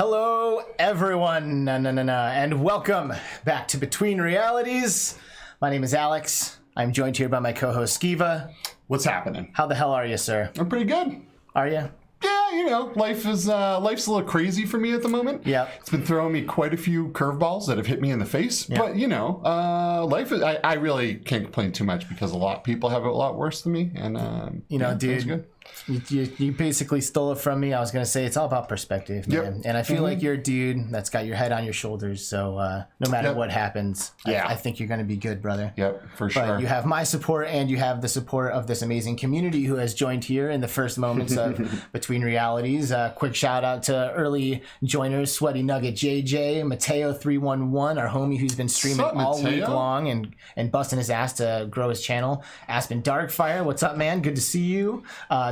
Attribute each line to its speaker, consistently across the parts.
Speaker 1: Hello, everyone, and welcome back to Between Realities. My name is Alex. I'm joined here by my co-host Skiva.
Speaker 2: What's happening?
Speaker 1: How the hell are you, sir?
Speaker 2: I'm pretty good.
Speaker 1: Are you?
Speaker 2: Yeah, you know, life's a little crazy for me at the moment.
Speaker 1: Yeah.
Speaker 2: It's been throwing me quite a few curveballs that have hit me in the face. Yeah. But, you know, life is, I really can't complain too much because a lot of people have it a lot worse than me. And,
Speaker 1: you know, dude,
Speaker 2: good.
Speaker 1: You basically stole it from me. I was going to say it's all about perspective, man. Yep. And I feel like you're a dude that's got your head on your shoulders. So no matter what happens, I think you're going to be good, brother.
Speaker 2: Yep, for sure.
Speaker 1: But you have my support and you have the support of this amazing community who has joined here in the first moments of Between Realities. Quick shout out to early joiners, Sweaty Nugget JJ, Mateo311, our homie who's been streaming all week long and busting his ass to grow his channel. Aspen Darkfire, what's up, man? Good to see you.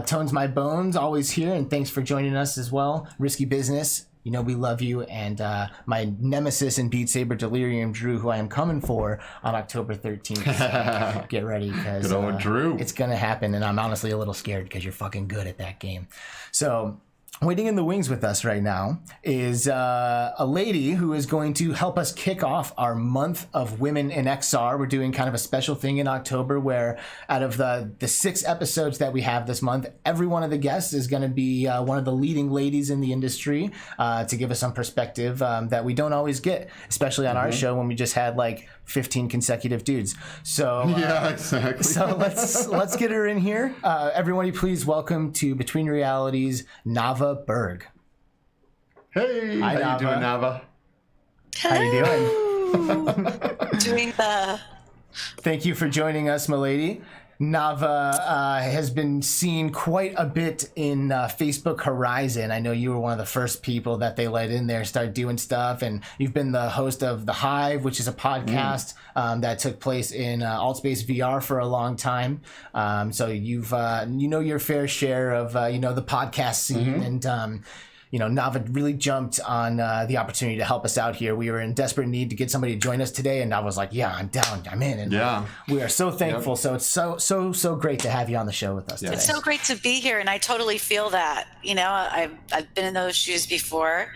Speaker 1: Tones My Bones, always here, and thanks for joining us as well. Risky Business, you know we love you, and my nemesis in Beat Saber, Delirium Drew, who I am coming for on October 13th. So get ready, because
Speaker 2: good old Drew.
Speaker 1: It's going to happen, and I'm honestly a little scared because you're fucking good at that game. So waiting in the wings with us right now is a lady who is going to help us kick off our month of women in XR. We're doing kind of a special thing in October where out of the 6 episodes that we have this month, every one of the guests is going to be one of the leading ladies in the industry to give us some perspective that we don't always get, especially on our show when we just had like 15 consecutive dudes. So
Speaker 2: yeah, exactly.
Speaker 1: So let's get her in here. Everybody, please welcome to Between Realities, Navah Berg.
Speaker 2: Hey,
Speaker 1: hi,
Speaker 2: how you doing, Navah?
Speaker 1: How you doing?
Speaker 3: Doing the.
Speaker 1: Thank you for joining us, my lady. Navah has been seen quite a bit in Facebook Horizon. I know you were one of the first people that they let in there start doing stuff, and you've been the host of the Hive, which is a podcast that took place in AltspaceVR for a long time. So you've your fair share of the podcast scene, and Navah really jumped on the opportunity to help us out here. We were in desperate need to get somebody to join us today, and Navah was like, yeah, I'm down, I'm in. And we are so thankful. Yep. So it's so great to have you on the show with us today.
Speaker 3: It's so great to be here, and I totally feel that. You know, I've been in those shoes before,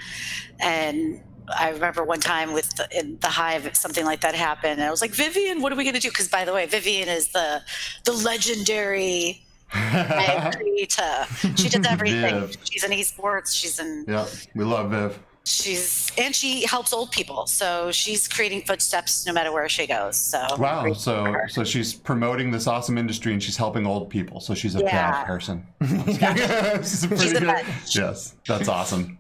Speaker 3: and I remember one time in the Hive, something like that happened, and I was like, Vivian, what are we going to do? Because, by the way, Vivian is the legendary creator. She does everything. Viv. She's in esports. She's in.
Speaker 2: Yeah, we love Viv.
Speaker 3: She helps old people, so she's creating footsteps no matter where she goes. So
Speaker 2: wow, so she's promoting this awesome industry and she's helping old people. So she's a bad person. She's
Speaker 3: the best.
Speaker 2: Yes, that's awesome.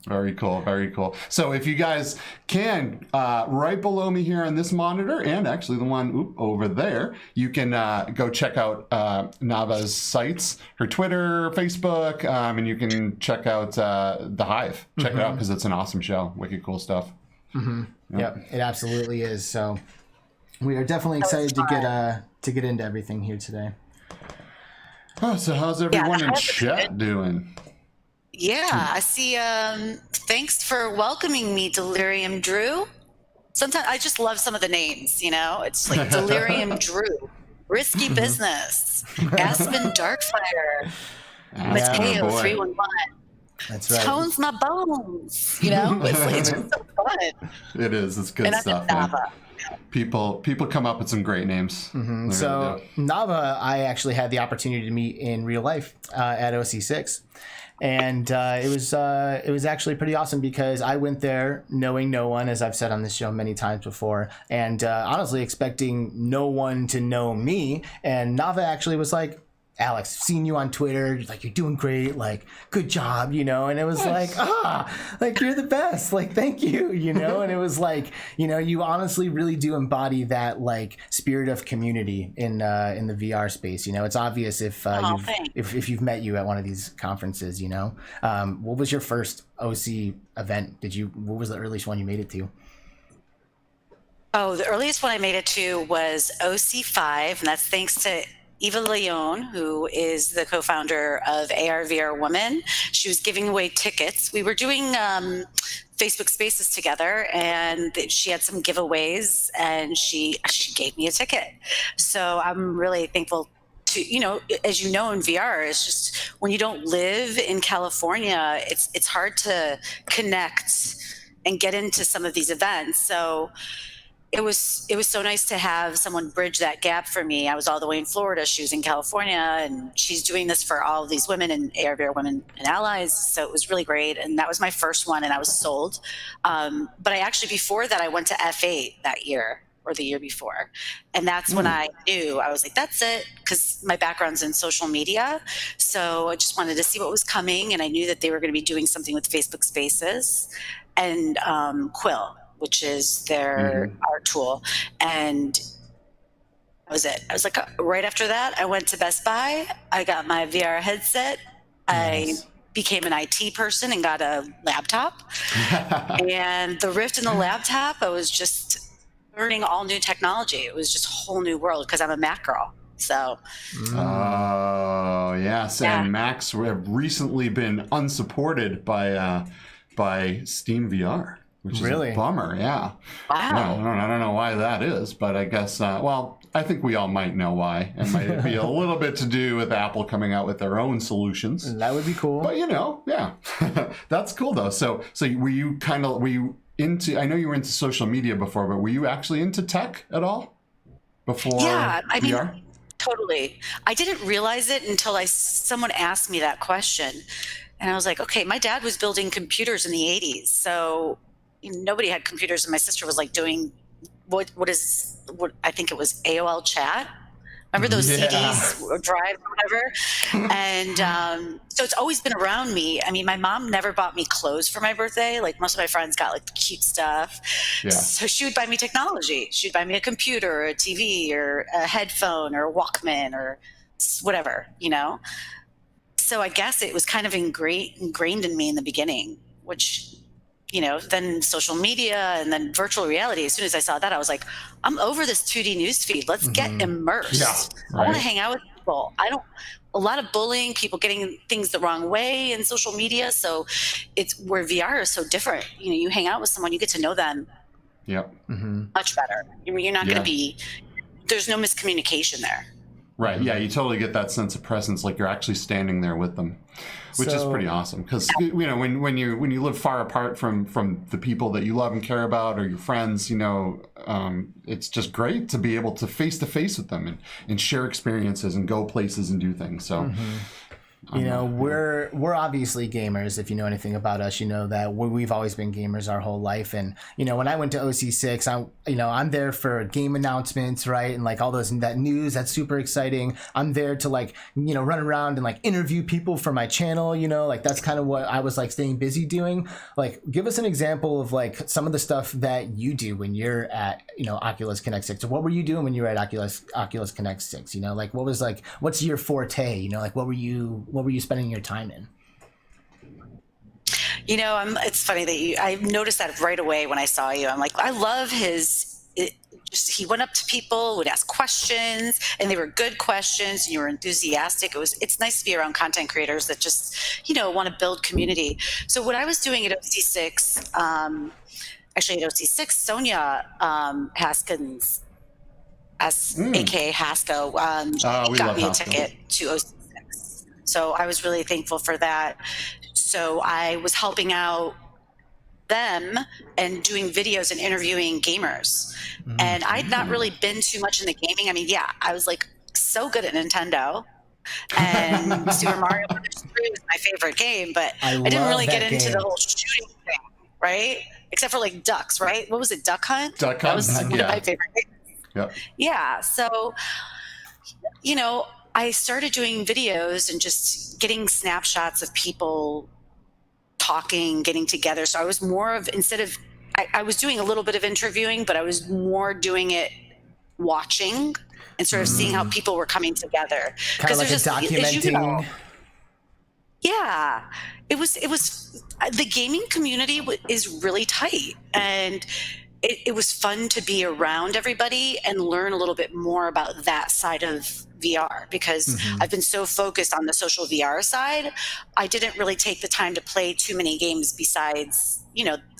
Speaker 2: Very cool, very cool. So if you guys can, right below me here on this monitor, and actually the one over there, you can go check out Navah's sites, her Twitter, Facebook, and you can check out the Hive. Check it out because it's an awesome show. Wicked cool stuff.
Speaker 1: Yep, it absolutely is. So we are definitely excited to get into everything here today.
Speaker 2: Oh, so how's everyone in chat doing?
Speaker 3: Yeah, I see. Thanks for welcoming me, Delirium Drew. Sometimes I just love some of the names, it's like Delirium Drew, Risky Business, Aspen Darkfire, Mateo 311.
Speaker 1: That's right.
Speaker 3: Tones My Bones, it's just so fun.
Speaker 2: It is. It's good stuff. People come up with some great names.
Speaker 1: So Navah, I actually had the opportunity to meet in real life at OC6. And it was actually pretty awesome because I went there knowing no one, as I've said on this show many times before, and honestly expecting no one to know me. And Navah actually was like, Alex, seen you on Twitter, like, you're doing great, like, good job, and it was like, you're the best, like, thank you, and it was like, you honestly really do embody that, like, spirit of community in the VR space. It's obvious if you've met you at one of these conferences. What was your first OC event? What was the earliest one you made it to?
Speaker 3: Oh, the earliest one I made it to was OC5, and that's thanks to Eva Leon, who is the co-founder of AR/VR Women. She was giving away tickets. We were doing Facebook Spaces together, and she had some giveaways, and she gave me a ticket. So I'm really thankful to, you know, as you know, in VR, it's just when you don't live in California, it's hard to connect and get into some of these events. So it was so nice to have someone bridge that gap for me. I was all the way in Florida. She was in California, and she's doing this for all of these women and ARVR Women and Allies. So it was really great. And that was my first one, and I was sold. But I actually, before that, I went to F8 that year or the year before. And that's when I knew, I was like, that's it. Because my background's in social media. So I just wanted to see what was coming. And I knew that they were going to be doing something with Facebook Spaces and Quill, which is their art tool. And that was it. I was like, right after that, I went to Best Buy. I got my VR headset.
Speaker 1: Nice.
Speaker 3: I became an IT person and got a laptop. And the Rift and the laptop, I was just learning all new technology. It was just a whole new world because I'm a Mac girl. So.
Speaker 2: Oh, yes.
Speaker 3: Yeah.
Speaker 2: And Macs have recently been unsupported by Steam VR. Which is
Speaker 1: Really?
Speaker 2: a bummer, yeah.
Speaker 3: Wow.
Speaker 2: No, I don't know why that is, but I guess, well, I think we all might know why. It might be a little bit to do with Apple coming out with their own solutions.
Speaker 1: That would be cool.
Speaker 2: But, you know, yeah. That's cool, though. So were you into, I know you were into social media before, but were you actually into tech at all before
Speaker 3: Yeah, I mean,
Speaker 2: VR?
Speaker 3: totally. I didn't realize it until someone asked me that question. And I was like, okay, my dad was building computers in the 80s. So nobody had computers, and my sister was like doing what I think it was AOL chat. Remember those CDs or drive or whatever? And so it's always been around me. I mean, my mom never bought me clothes for my birthday. Like most of my friends got like the cute stuff.
Speaker 2: Yeah.
Speaker 3: So she would buy me technology. She'd buy me a computer or a TV or a headphone or a Walkman or whatever, you know? So I guess it was kind of ingrained in me in the beginning, which, you know, then social media and then virtual reality. As soon as I saw that, I was like, I'm over this 2D newsfeed. Let's get immersed.
Speaker 2: Yeah,
Speaker 3: I want to hang out with people. A lot of bullying, people getting things the wrong way in social media. So it's where VR is so different. You know, you hang out with someone, you get to know them much better. You're not going to be, there's no miscommunication there.
Speaker 2: Right. Yeah, you totally get that sense of presence, like you're actually standing there with them, which is pretty awesome. Because you know, when you live far apart from the people that you love and care about, or your friends, you know, it's just great to be able to face with them and share experiences and go places and do things. So.
Speaker 1: You know, we're obviously gamers. If you know anything about us, you know that we've always been gamers our whole life. And you know, when I went to OC6, I'm there for game announcements, right? And like all that news, that's super exciting. I'm there to like, you know, run around and like interview people for my channel. You know, like that's kind of what I was like staying busy doing. Like, give us an example of like some of the stuff that you do when you're at, you know, Oculus Connect 6. Or what were you doing when you were at Oculus Connect 6? You know, like what's your forte? You know, like what were you spending your time in?
Speaker 3: You know, it's funny that I noticed that right away when I saw you. I'm like, I love he went up to people, would ask questions, and they were good questions, and you were enthusiastic. It's nice to be around content creators that just, you know, want to build community. So what I was doing at OC6, actually at OC6, Sonia Haskins, aka Hasko, got me a ticket to OC6. So I was really thankful for that. So I was helping out them and doing videos and interviewing gamers. And I'd not really been too much in the gaming. I mean, yeah, I was like so good at Nintendo. And Super Mario Bros. 3 was my favorite game, but I didn't really get into the whole shooting thing, right? Except for like ducks, right? What was it, Duck Hunt?
Speaker 2: Duck Hunt.
Speaker 3: That was one of my favorite games.
Speaker 2: Yep.
Speaker 3: Yeah, so, you know, I started doing videos and just getting snapshots of people talking, getting together. So I was more of, I was doing a little bit of interviewing, but I was more doing it watching and sort of seeing how people were coming together.
Speaker 1: Kind of like documenting.
Speaker 3: You know, yeah, it was, the gaming community is really tight. And it was fun to be around everybody and learn a little bit more about that side of VR, because I've been so focused on the social VR side. I didn't really take the time to play too many games besides,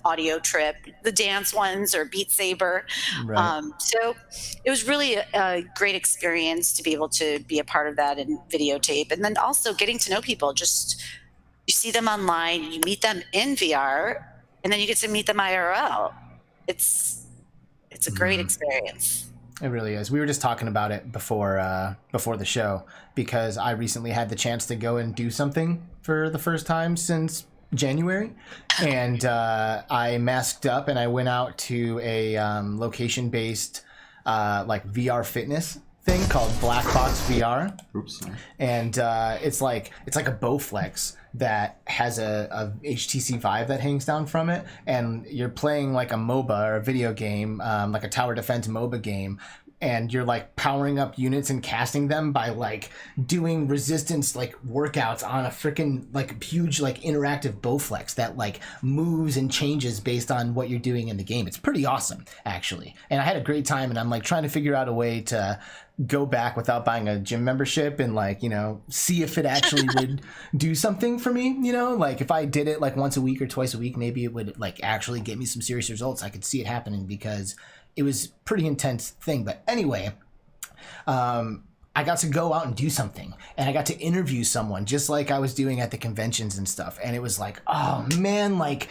Speaker 3: Audio Trip, the dance ones, or Beat Saber.
Speaker 1: Right.
Speaker 3: So it was really a great experience to be able to be a part of that and videotape. And then also getting to know people. Just, you see them online, you meet them in VR, and then you get to meet them IRL. It's a great experience.
Speaker 1: It really is. We were just talking about it before the show, because I recently had the chance to go and do something for the first time since January, and I masked up and I went out to a location-based like VR fitness thing called Black Box VR.
Speaker 2: Oops.
Speaker 1: And it's like a Bowflex that has a HTC Vive that hangs down from it, and you're playing like a MOBA or a video game, like a tower defense MOBA game, and you're like powering up units and casting them by like doing resistance like workouts on a freaking like huge like interactive Bowflex that like moves and changes based on what you're doing in the game. It's pretty awesome, actually. And I had a great time, and I'm like trying to figure out a way to go back without buying a gym membership and like, see if it actually would do something for me, like if I did it like once a week or twice a week, maybe it would like actually get me some serious results. I could see it happening because it was pretty intense thing. But anyway, I got to go out and do something, and I got to interview someone just like I was doing at the conventions and stuff. And it was like, oh man, like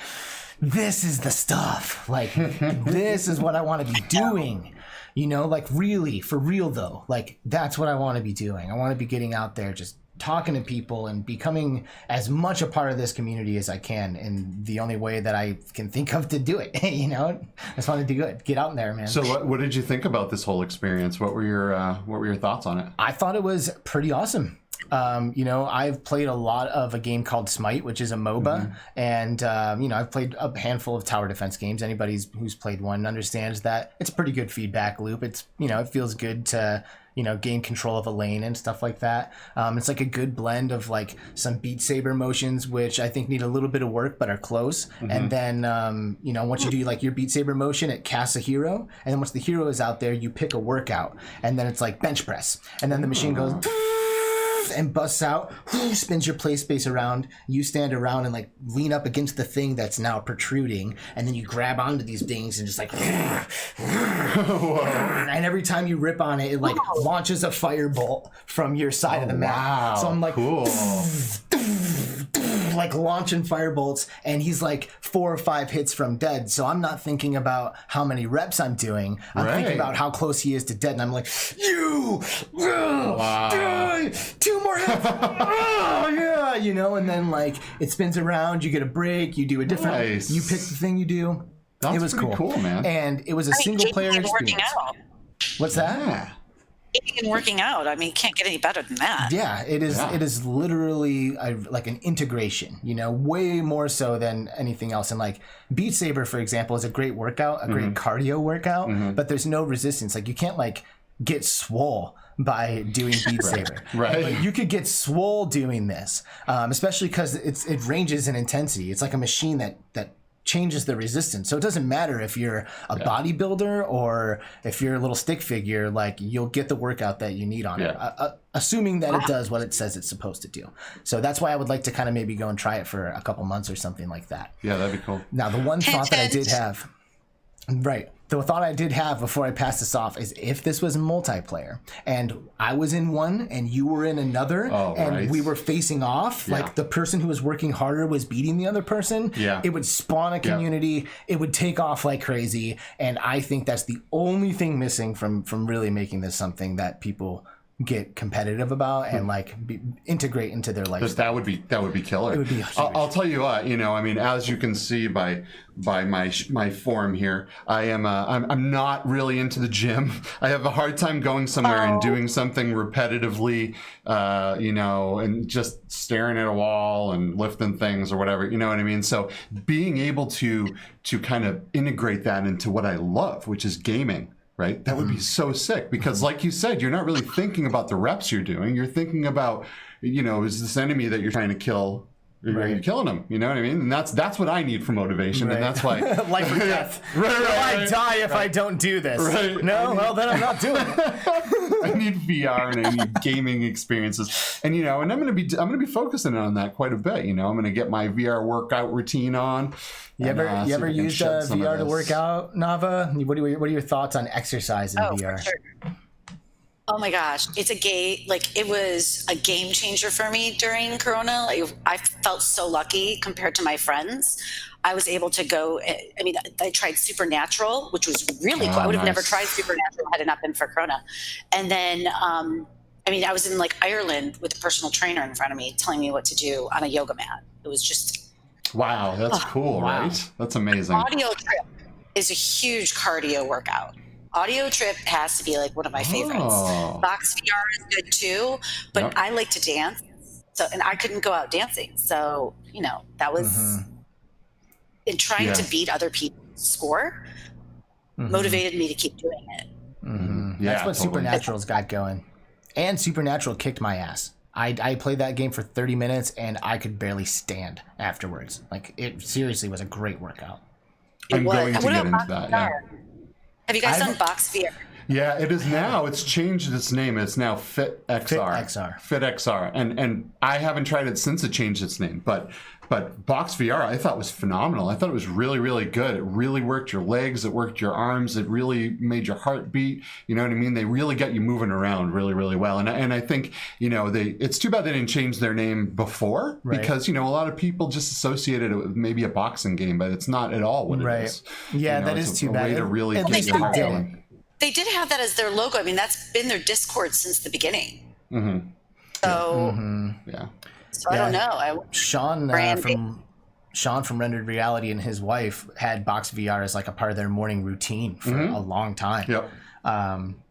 Speaker 1: this is the stuff, like this is what I want to be doing. Like really, for real though, like that's what I want to be doing. I want to be getting out there, just talking to people and becoming as much a part of this community as I can in the only way that I can think of to do it. I just want to do it. Get out there, man.
Speaker 2: So what did you think about this whole experience? What were your thoughts on it?
Speaker 1: I thought it was pretty awesome. I've played a lot of a game called Smite, which is a MOBA, and I've played a handful of tower defense games. Anybody who's played one understands that it's a pretty good feedback loop. It's it feels good to gain control of a lane and stuff like that. It's like a good blend of like some Beat Saber motions, which I think need a little bit of work but are close. And then once you do like your Beat Saber motion, it casts a hero, and then once the hero is out there, you pick a workout, and then it's like bench press, and then the machine goes and busts out, spins your play space around, you stand around and like lean up against the thing that's now protruding, and then you grab onto these things and just like and every time you rip on it, it like launches a firebolt from your side of the map.
Speaker 2: Wow.
Speaker 1: So I'm like
Speaker 2: cool.
Speaker 1: Like launching firebolts, and he's like 4 or 5 hits from dead. So I'm not thinking about how many reps I'm doing. I'm thinking about how close he is to dead, and I'm like, die, 2 more hits. And then like it spins around, you get a break, you do a different, you pick the thing you do.
Speaker 2: That's
Speaker 1: it was
Speaker 2: pretty cool, man.
Speaker 1: And it was a single player experience. What's that?
Speaker 2: Yeah.
Speaker 3: Eating and working out. I mean, you can't get any better than that.
Speaker 1: Yeah, it is. Yeah. It is literally like an integration, way more so than anything else. And like Beat Saber, for example, is a great workout, a great cardio workout, but there's no resistance. Like you can't like get swole by doing Beat Saber.
Speaker 2: Right.
Speaker 1: Like, you could get swole doing this, especially because it ranges in intensity. It's like a machine that changes the resistance. So it doesn't matter if you're a bodybuilder or if you're a little stick figure, like you'll get the workout that you need on it, assuming that it does what it says it's supposed to do. So that's why I would like to kind of maybe go and try it for a couple months or something like that.
Speaker 2: Yeah, that'd be cool.
Speaker 1: Now, the one thought that I did have, the thought I did have before I pass this off is if this was multiplayer and I was in one and you were in another and we were facing off, like the person who was working harder was beating the other person, it would spawn a community, it would take off like crazy. And I think that's the only thing missing from really making this something that people get competitive about and like integrate into their life.
Speaker 2: That would be killer.
Speaker 1: It would be huge.
Speaker 2: I'll tell you what, I mean, as you can see by my form here, I'm not really into the gym. I have a hard time going somewhere and doing something repetitively, and just staring at a wall and lifting things or whatever, you know what I mean? So being able to kind of integrate that into what I love, which is gaming, right? That would be so sick because like you said, you're not really thinking about the reps you're doing. You're thinking about, is this enemy that you're trying to kill you're killing them. You know what I mean? And that's what I need for motivation, and that's why
Speaker 1: life or death. I die if I don't do this.
Speaker 2: Right.
Speaker 1: No, well then I'm not doing it.
Speaker 2: I need VR and I need gaming experiences, and and I'm gonna be focusing on that quite a bit. I'm gonna get my VR workout routine on.
Speaker 1: You ever used VR to work out, Navah? What are your thoughts on exercise in VR?
Speaker 3: For sure. Oh my gosh, it was a game changer for me during Corona. I felt so lucky compared to my friends. I was able to go. I mean, I tried Supernatural, which was really cool. I would have never tried Supernatural had it not been for Corona. And then, I was in Ireland with a personal trainer in front of me telling me what to do on a yoga mat. It was just.
Speaker 2: Wow, that's cool, right? That's amazing.
Speaker 3: Audio Trip is a huge cardio workout. Audio Trip has to be one of my favorites. Box VR is good too, but I like to dance. And I couldn't go out dancing. So, that was in trying to beat other people's score motivated me to keep doing it.
Speaker 1: Yeah, that's what Supernatural's got going. And Supernatural kicked my ass. I played that game for 30 minutes and I could barely stand afterwards. It seriously was a great workout.
Speaker 2: I'm going to get into that. Yeah.
Speaker 3: Have you guys done Box VR?
Speaker 2: Yeah, it is now. It's changed its name. It's now FitXR. FitXR. And I haven't tried it since it changed its name. But Box VR I thought was phenomenal. I thought it was really, really good. It really worked your legs. It worked your arms. It really made your heart beat. You know what I mean? They really got you moving around really, really well. And I think, it's too bad they didn't change their name before because, a lot of people just associated it with maybe a boxing game, but it's not at all what it is.
Speaker 1: Yeah, that is too bad.
Speaker 2: Way to really get your heart going.
Speaker 3: They did have that as their logo. I mean, that's been their Discord since the beginning. So,
Speaker 2: yeah.
Speaker 3: So I don't know.
Speaker 1: Sean from Rendered Reality and his wife had Box VR as a part of their morning routine for a long time.
Speaker 2: Yep.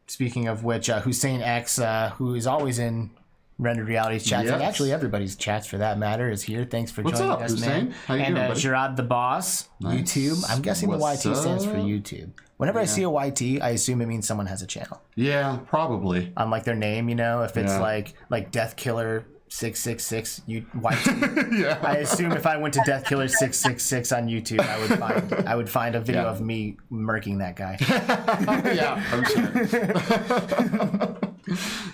Speaker 1: Speaking of which, Hussein X, who is always in Rendered Reality's chats, and actually everybody's chats for that matter, is here. Thanks for joining us,
Speaker 2: Hussein?
Speaker 1: man.
Speaker 2: How you doing, buddy?
Speaker 1: Gerard the Boss, YouTube. I'm guessing the YT stands for YouTube. Whenever I see a YT, I assume it means someone has a channel.
Speaker 2: Yeah, probably.
Speaker 1: On their name, if it's like Death Killer 666 YT. I assume if I went to Death Killer 666 on YouTube, I would find a video of me murking that guy.
Speaker 2: Yeah, I'm sure.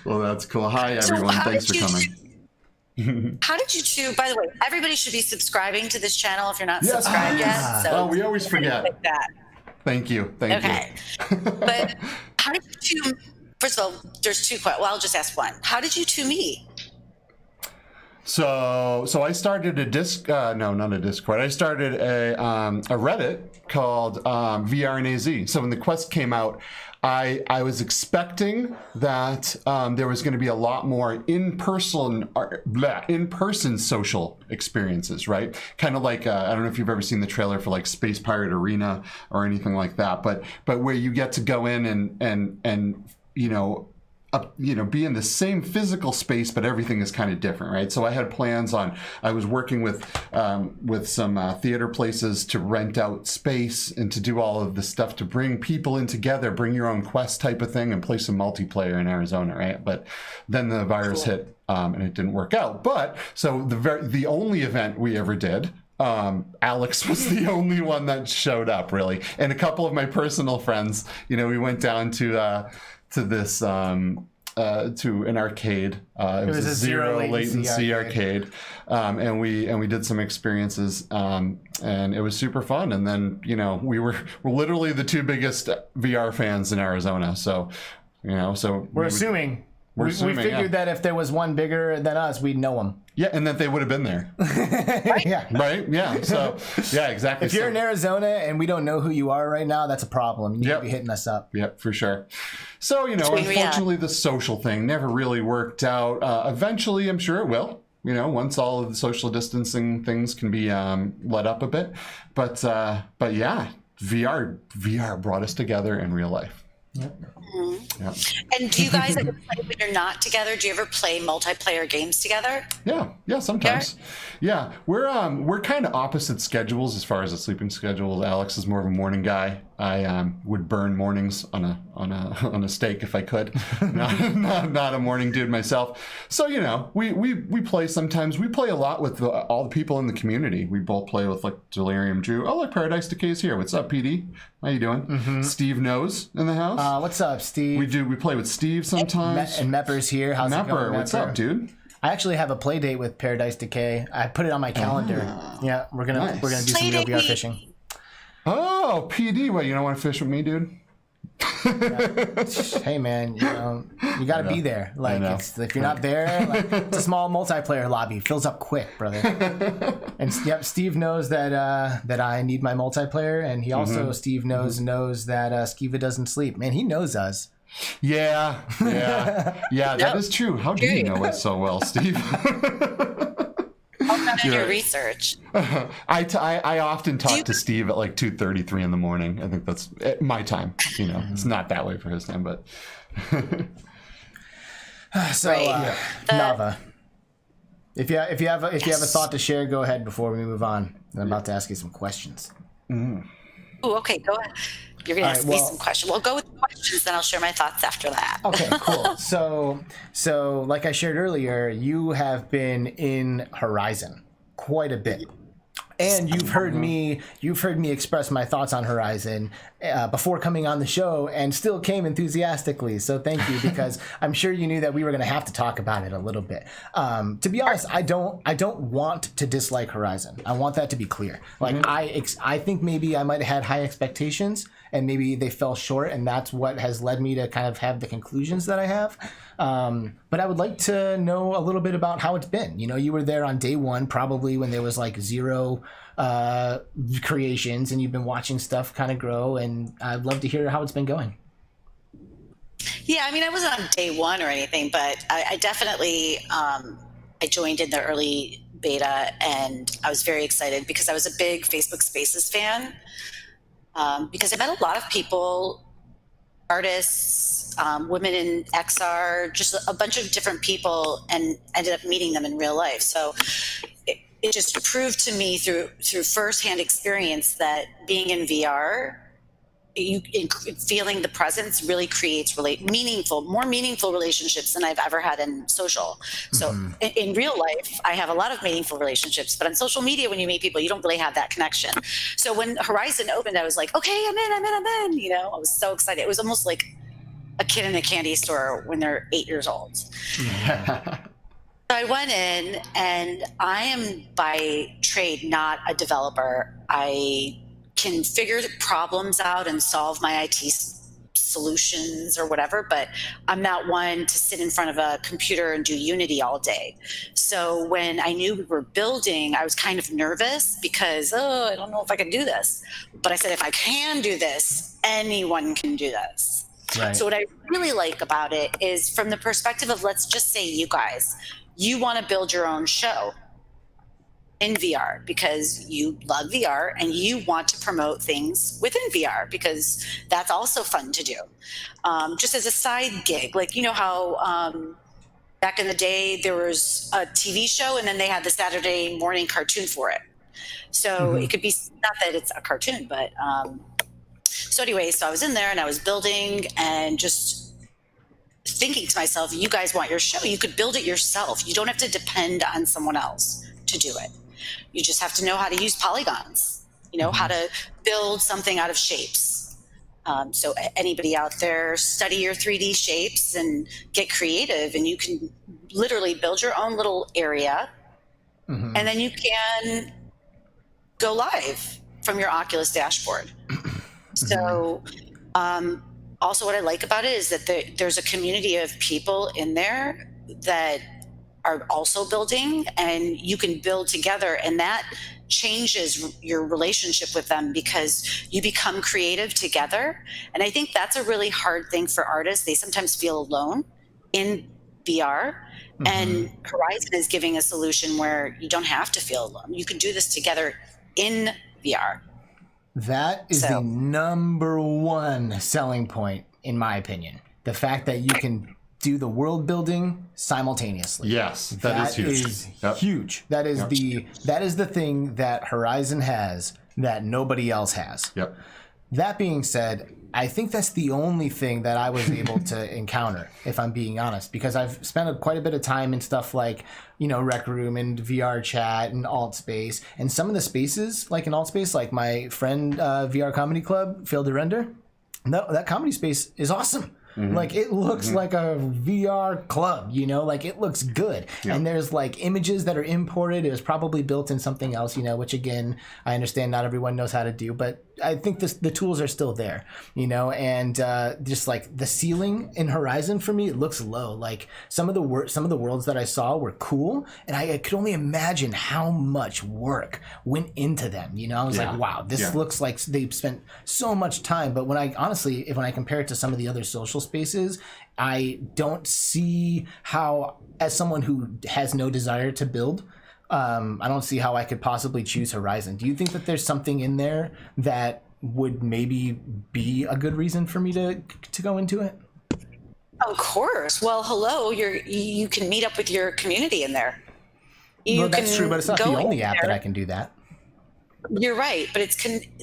Speaker 2: Well, that's cool. Hi everyone, thanks for coming.
Speaker 3: How did you two? By the way, everybody should be subscribing to this channel if you're not subscribed yet. So
Speaker 2: we always forget.
Speaker 3: Like that.
Speaker 2: Thank you. Thank you.
Speaker 3: But how did you two? First of all, there's two questions. Well, I'll just ask one. How did you two meet?
Speaker 2: So I started not a Discord. I started a Reddit called VR and AZ. So when the Quest came out, I was expecting that there was going to be a lot more in-person social experiences, right? Kind of like I don't know if you've ever seen the trailer for Space Pirate Arena or anything like that, but where you get to go in and be in the same physical space, but everything is kind of different, right? So I had plans I was working with some theater places to rent out space and to do all of the stuff to bring people in together, bring your own Quest type of thing and play some multiplayer in Arizona, right? But then the virus hit and it didn't work out. But so the only event we ever did, Alex was the only one that showed up really. And a couple of my personal friends, we went down to this to an arcade. It was a zero latency arcade, and we did some experiences, and it was super fun. And then we're literally the two biggest VR fans in Arizona. So we're assuming. We
Speaker 1: figured that if there was one bigger than us, we'd know them.
Speaker 2: Yeah, and that they would have been there.
Speaker 1: Yeah.
Speaker 2: Right? Yeah. So, yeah, exactly.
Speaker 1: If you're in Arizona and we don't know who you are right now, that's a problem. You need to be hitting us up.
Speaker 2: Yep, for sure. So, unfortunately, the social thing never really worked out. Eventually, I'm sure it will. Once all of the social distancing things can be let up a bit. But yeah, VR brought us together in real life.
Speaker 1: Yep.
Speaker 3: Yep. And do you guys ever play when you're not together? Do you ever play multiplayer games together?
Speaker 2: Yeah, sometimes. Yeah, we're kind of opposite schedules as far as the sleeping schedule. Alex is more of a morning guy, I would burn mornings on a steak if I could. not a morning dude myself. So we play sometimes. We play a lot with all the people in the community. We both play with like Delirium Drew. Oh, look, Paradise Decay's here. What's up, PD? How you doing? Mm-hmm. Steve Knows in the house.
Speaker 1: What's up, Steve?
Speaker 2: We play with Steve sometimes.
Speaker 1: And Mepper's here. How's it going, Mepper?
Speaker 2: What's up, dude?
Speaker 1: I actually have a play date with Paradise Decay. I put it on my calendar. Yeah, we're gonna do some real VR fishing.
Speaker 2: Oh, PD! What, you don't want to fish with me, dude?
Speaker 1: Yeah. Hey, man, you got to be there. Like, if you're not there, like, it's a small multiplayer lobby. Fills up quick, brother. And Steve knows that I need my multiplayer, and he also Steve knows that Skiva doesn't sleep. Man, he knows us.
Speaker 2: Yeah, that is true. How do you know it so well, Steve?
Speaker 3: I'll run your research.
Speaker 2: I often talk to Steve at like 2:33 in the morning. I think that's my time. It's not that way for his time, but.
Speaker 1: So, Navah, if you have a thought to share, go ahead before we move on. I'm about to ask you some questions.
Speaker 3: Oh, okay, go ahead. You're going to ask me some questions. We'll go with the questions, then I'll share my thoughts after that.
Speaker 1: Okay, cool. So like I shared earlier, you have been in Horizon quite a bit. And you've heard me express my thoughts on Horizon before coming on the show, and still came enthusiastically. So thank you, because I'm sure you knew that we were going to have to talk about it a little bit. To be honest, I don't want to dislike Horizon. I want that to be clear. Like I think maybe I might have had high expectations, and maybe they fell short, and that's what has led me to kind of have the conclusions that I have. But I would like to know a little bit about how it's been. You were there on day one, probably when there was like 0 creations, and you've been watching stuff kind of grow, and I'd love to hear how it's been going.
Speaker 3: Yeah, I mean, I wasn't on day one or anything, but I definitely, I joined in the early beta, and I was very excited because I was a big Facebook Spaces fan, because I met a lot of people, artists, women in XR, just a bunch of different people, and ended up meeting them in real life. So it just proved to me through firsthand experience that being in VR, feeling the presence really creates more meaningful relationships than I've ever had in social. So in real life, I have a lot of meaningful relationships, but on social media, when you meet people, you don't really have that connection. So when Horizon opened, I was like, okay, I'm in. I was so excited. It was almost like a kid in a candy store when they're 8 years old. So I went in, and I am by trade not a developer. I can figure problems out and solve my IT solutions or whatever, but I'm not one to sit in front of a computer and do Unity all day. So when I knew we were building, I was kind of nervous because, I don't know if I can do this. But I said, if I can do this, anyone can do this. Right. So what I really like about it is from the perspective of, let's just say you guys, you want to build your own show in VR because you love VR and you want to promote things within VR because that's also fun to do. Just as a side gig, like, how back in the day there was a TV show and then they had the Saturday morning cartoon for it. So it could be, not that it's a cartoon, but so anyway, so I was in there and I was building and just thinking to myself, you guys want your show, you could build it yourself. You don't have to depend on someone else to do it. You just have to know how to use polygons, how to build something out of shapes. So anybody out there, study your 3D shapes and get creative, and you can literally build your own little area, and then you can go live from your Oculus dashboard. So also what I like about it is that there's a community of people in there that are also building, and you can build together, and that changes your relationship with them because you become creative together. And I think that's a really hard thing for artists. They sometimes feel alone in VR, and Horizon is giving a solution where you don't have to feel alone. You can do this together in VR.
Speaker 1: That is the number one selling point, in my opinion. The fact that you can do the world building simultaneously.
Speaker 2: Yes, that is
Speaker 1: huge. That is the thing that Horizon has that nobody else has.
Speaker 2: Yep.
Speaker 1: That being said, I think that's the only thing that I was able to encounter, if I'm being honest, because I've spent quite a bit of time in stuff like, Rec Room and VR Chat and Altspace, and some of the spaces, like in Altspace, like my friend VR Comedy Club, Phil DeRender, that comedy space is awesome. Like it looks like a VR club, like it looks good. Yeah. And there's like images that are imported. It was probably built in something else, which again, I understand not everyone knows how to do, but I think the tools are still there, and just like the ceiling in Horizon for me, it looks low. Like some of the worlds that I saw were cool, and I could only imagine how much work went into them. I was like, wow, this looks like they've spent so much time. But when I compare it to some of the other social spaces, I don't see how, as someone who has no desire to build, I don't see how I could possibly choose Horizon. Do you think that there's something in there that would maybe be a good reason for me to go into it?
Speaker 3: Of course. Well, hello, you can meet up with your community in there.
Speaker 1: That's true, but it's not the only app that I can do that.
Speaker 3: You're right, but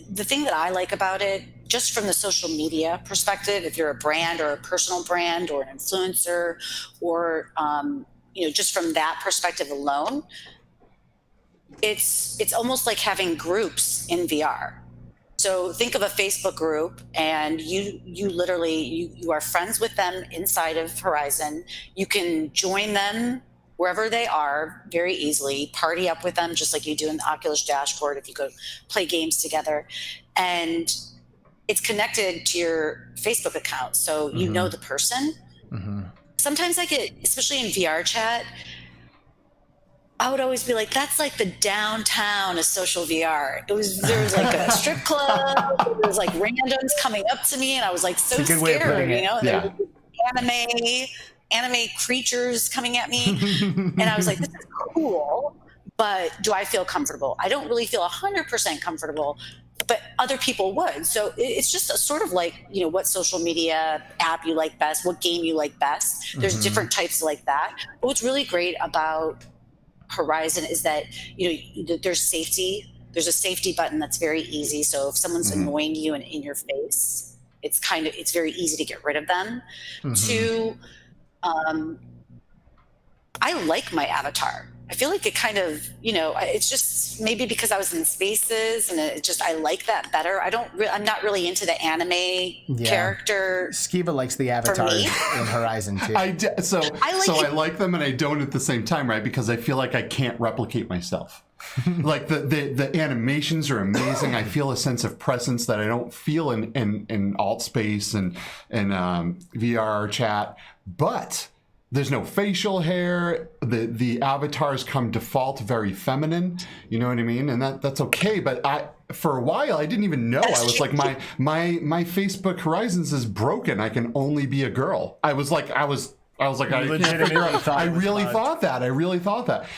Speaker 3: the thing that I like about it, just from the social media perspective, if you're a brand or a personal brand or an influencer, or just from that perspective alone, it's almost like having groups in VR. So think of a Facebook group, and you literally you are friends with them inside of Horizon. You can join them wherever they are very easily, party up with them just like you do in the Oculus dashboard if you go play games together. And it's connected to your Facebook account, so you know the person. Sometimes I get, especially in VR chat, I would always be like, that's like the downtown of social VR. There was like a strip club, there was like randoms coming up to me, and I was like so scared,
Speaker 1: Yeah.
Speaker 3: Anime creatures coming at me. And I was like, this is cool, but do I feel comfortable? I don't really feel 100% comfortable, but other people would. So it's just a sort of like, what social media app you like best, what game you like best. There's different types like that. But what's really great about Horizon is that, there's safety. There's a safety button that's very easy. So if someone's annoying you and in your face, it's very easy to get rid of them. Two, I like my avatar. I feel like it kind of, it's just maybe because I was in spaces, and I like that better. I'm not really into the anime character.
Speaker 1: Skiva likes the avatars in Horizon too.
Speaker 2: I like them, and I don't at the same time, right? Because I feel like I can't replicate myself. Like the animations are amazing. I feel a sense of presence that I don't feel in Altspace and VR chat, but there's no facial hair. The avatars come default very feminine. You know what I mean? And that's okay. But for a while I didn't even know. I was like, my Facebook Horizons is broken. I can only be a girl. I really thought that.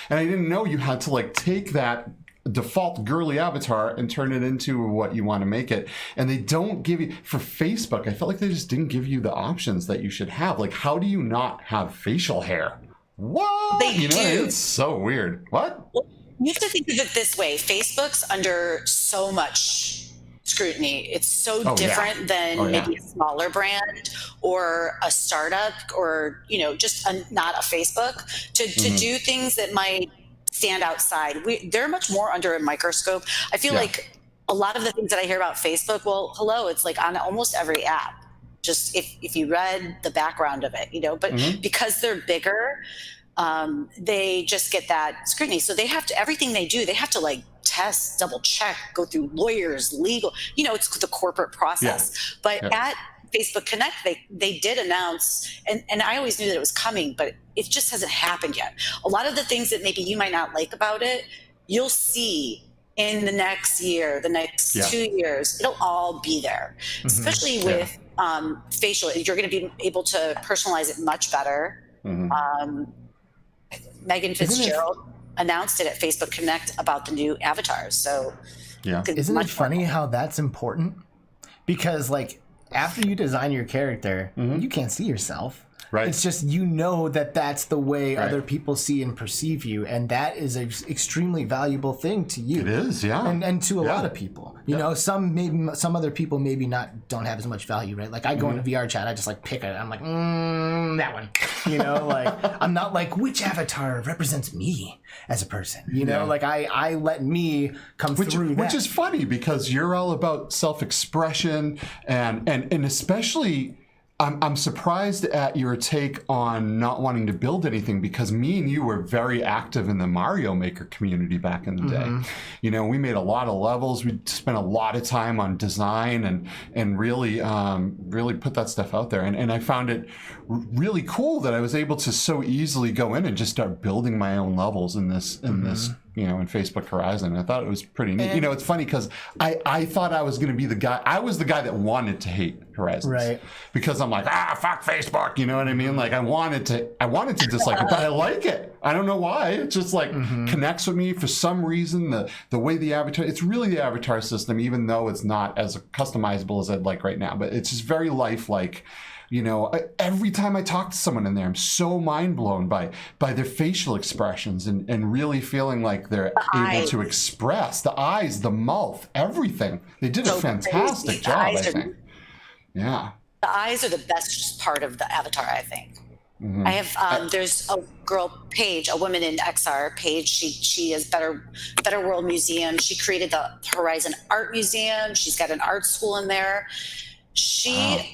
Speaker 2: And I didn't know you had to like take that default girly avatar and turn it into what you want to make it. And they don't give you, for Facebook, I felt like they just didn't give you the options that you should have. Like, how do you not have facial hair? What?
Speaker 3: They do.
Speaker 2: It's so weird. What?
Speaker 3: Well, you have to think of it this way. Facebook's under so much scrutiny. It's so different than maybe a smaller brand or a startup or, just not a Facebook to do things that might stand outside. They're much more under a microscope. I feel like a lot of the things that I hear about Facebook, well, hello, it's like on almost every app. Just if you read the background of it, but because they're bigger, they just get that scrutiny. So they have to, everything they do, they have to like test, double check, go through lawyers, legal, it's the corporate process. But at Facebook Connect, they did announce, and I always knew that it was coming, but it just hasn't happened yet. A lot of the things that maybe you might not like about it, you'll see in the next year, the next 2 years, it'll all be there, especially with facial. You're going to be able to personalize it much better. Megan Fitzgerald announced it at Facebook Connect about the new avatars. So
Speaker 1: isn't it funny how that's important? Because like, after you design your character, you can't see yourself.
Speaker 2: Right.
Speaker 1: It's just, you know, that that's the way other people see and perceive you. And that is an extremely valuable thing to you.
Speaker 2: It is, yeah.
Speaker 1: And to a lot of people. You know, some other people maybe don't have as much value, right? Like I go into VR chat, I just like pick it. I'm like, that one. You know, like I'm not like, which avatar represents me as a person? You know, like I let me come through that.
Speaker 2: Which is funny because you're all about self-expression and especially I'm surprised at your take on not wanting to build anything, because me and you were very active in the Mario Maker community back in the day. You know, we made a lot of levels. We spent a lot of time on design and really put that stuff out there. And I found it really cool that I was able to so easily go in and just start building my own levels in this you know, in Facebook Horizon. I thought it was pretty neat. You know, it's funny because I thought I was going to be the guy. I was the guy that wanted to hate Horizons, right? Because I'm like, fuck Facebook. You know what I mean? Like I wanted to dislike it, but I like it. I don't know why. It just like connects with me for some reason. The way the avatar, it's really the avatar system, even though it's not as customizable as I'd like right now. But it's just very lifelike. You know, every time I talk to someone in there, I'm so mind blown by their facial expressions and really feeling like they're able to express the eyes, the mouth, everything. They did a fantastic job, I think. Yeah.
Speaker 3: The eyes are the best part of the avatar, I think. I have, there's a girl, Paige, a woman in XR, Paige. She is Better World Museum. She created the Horizon Art Museum. She's got an art school in there.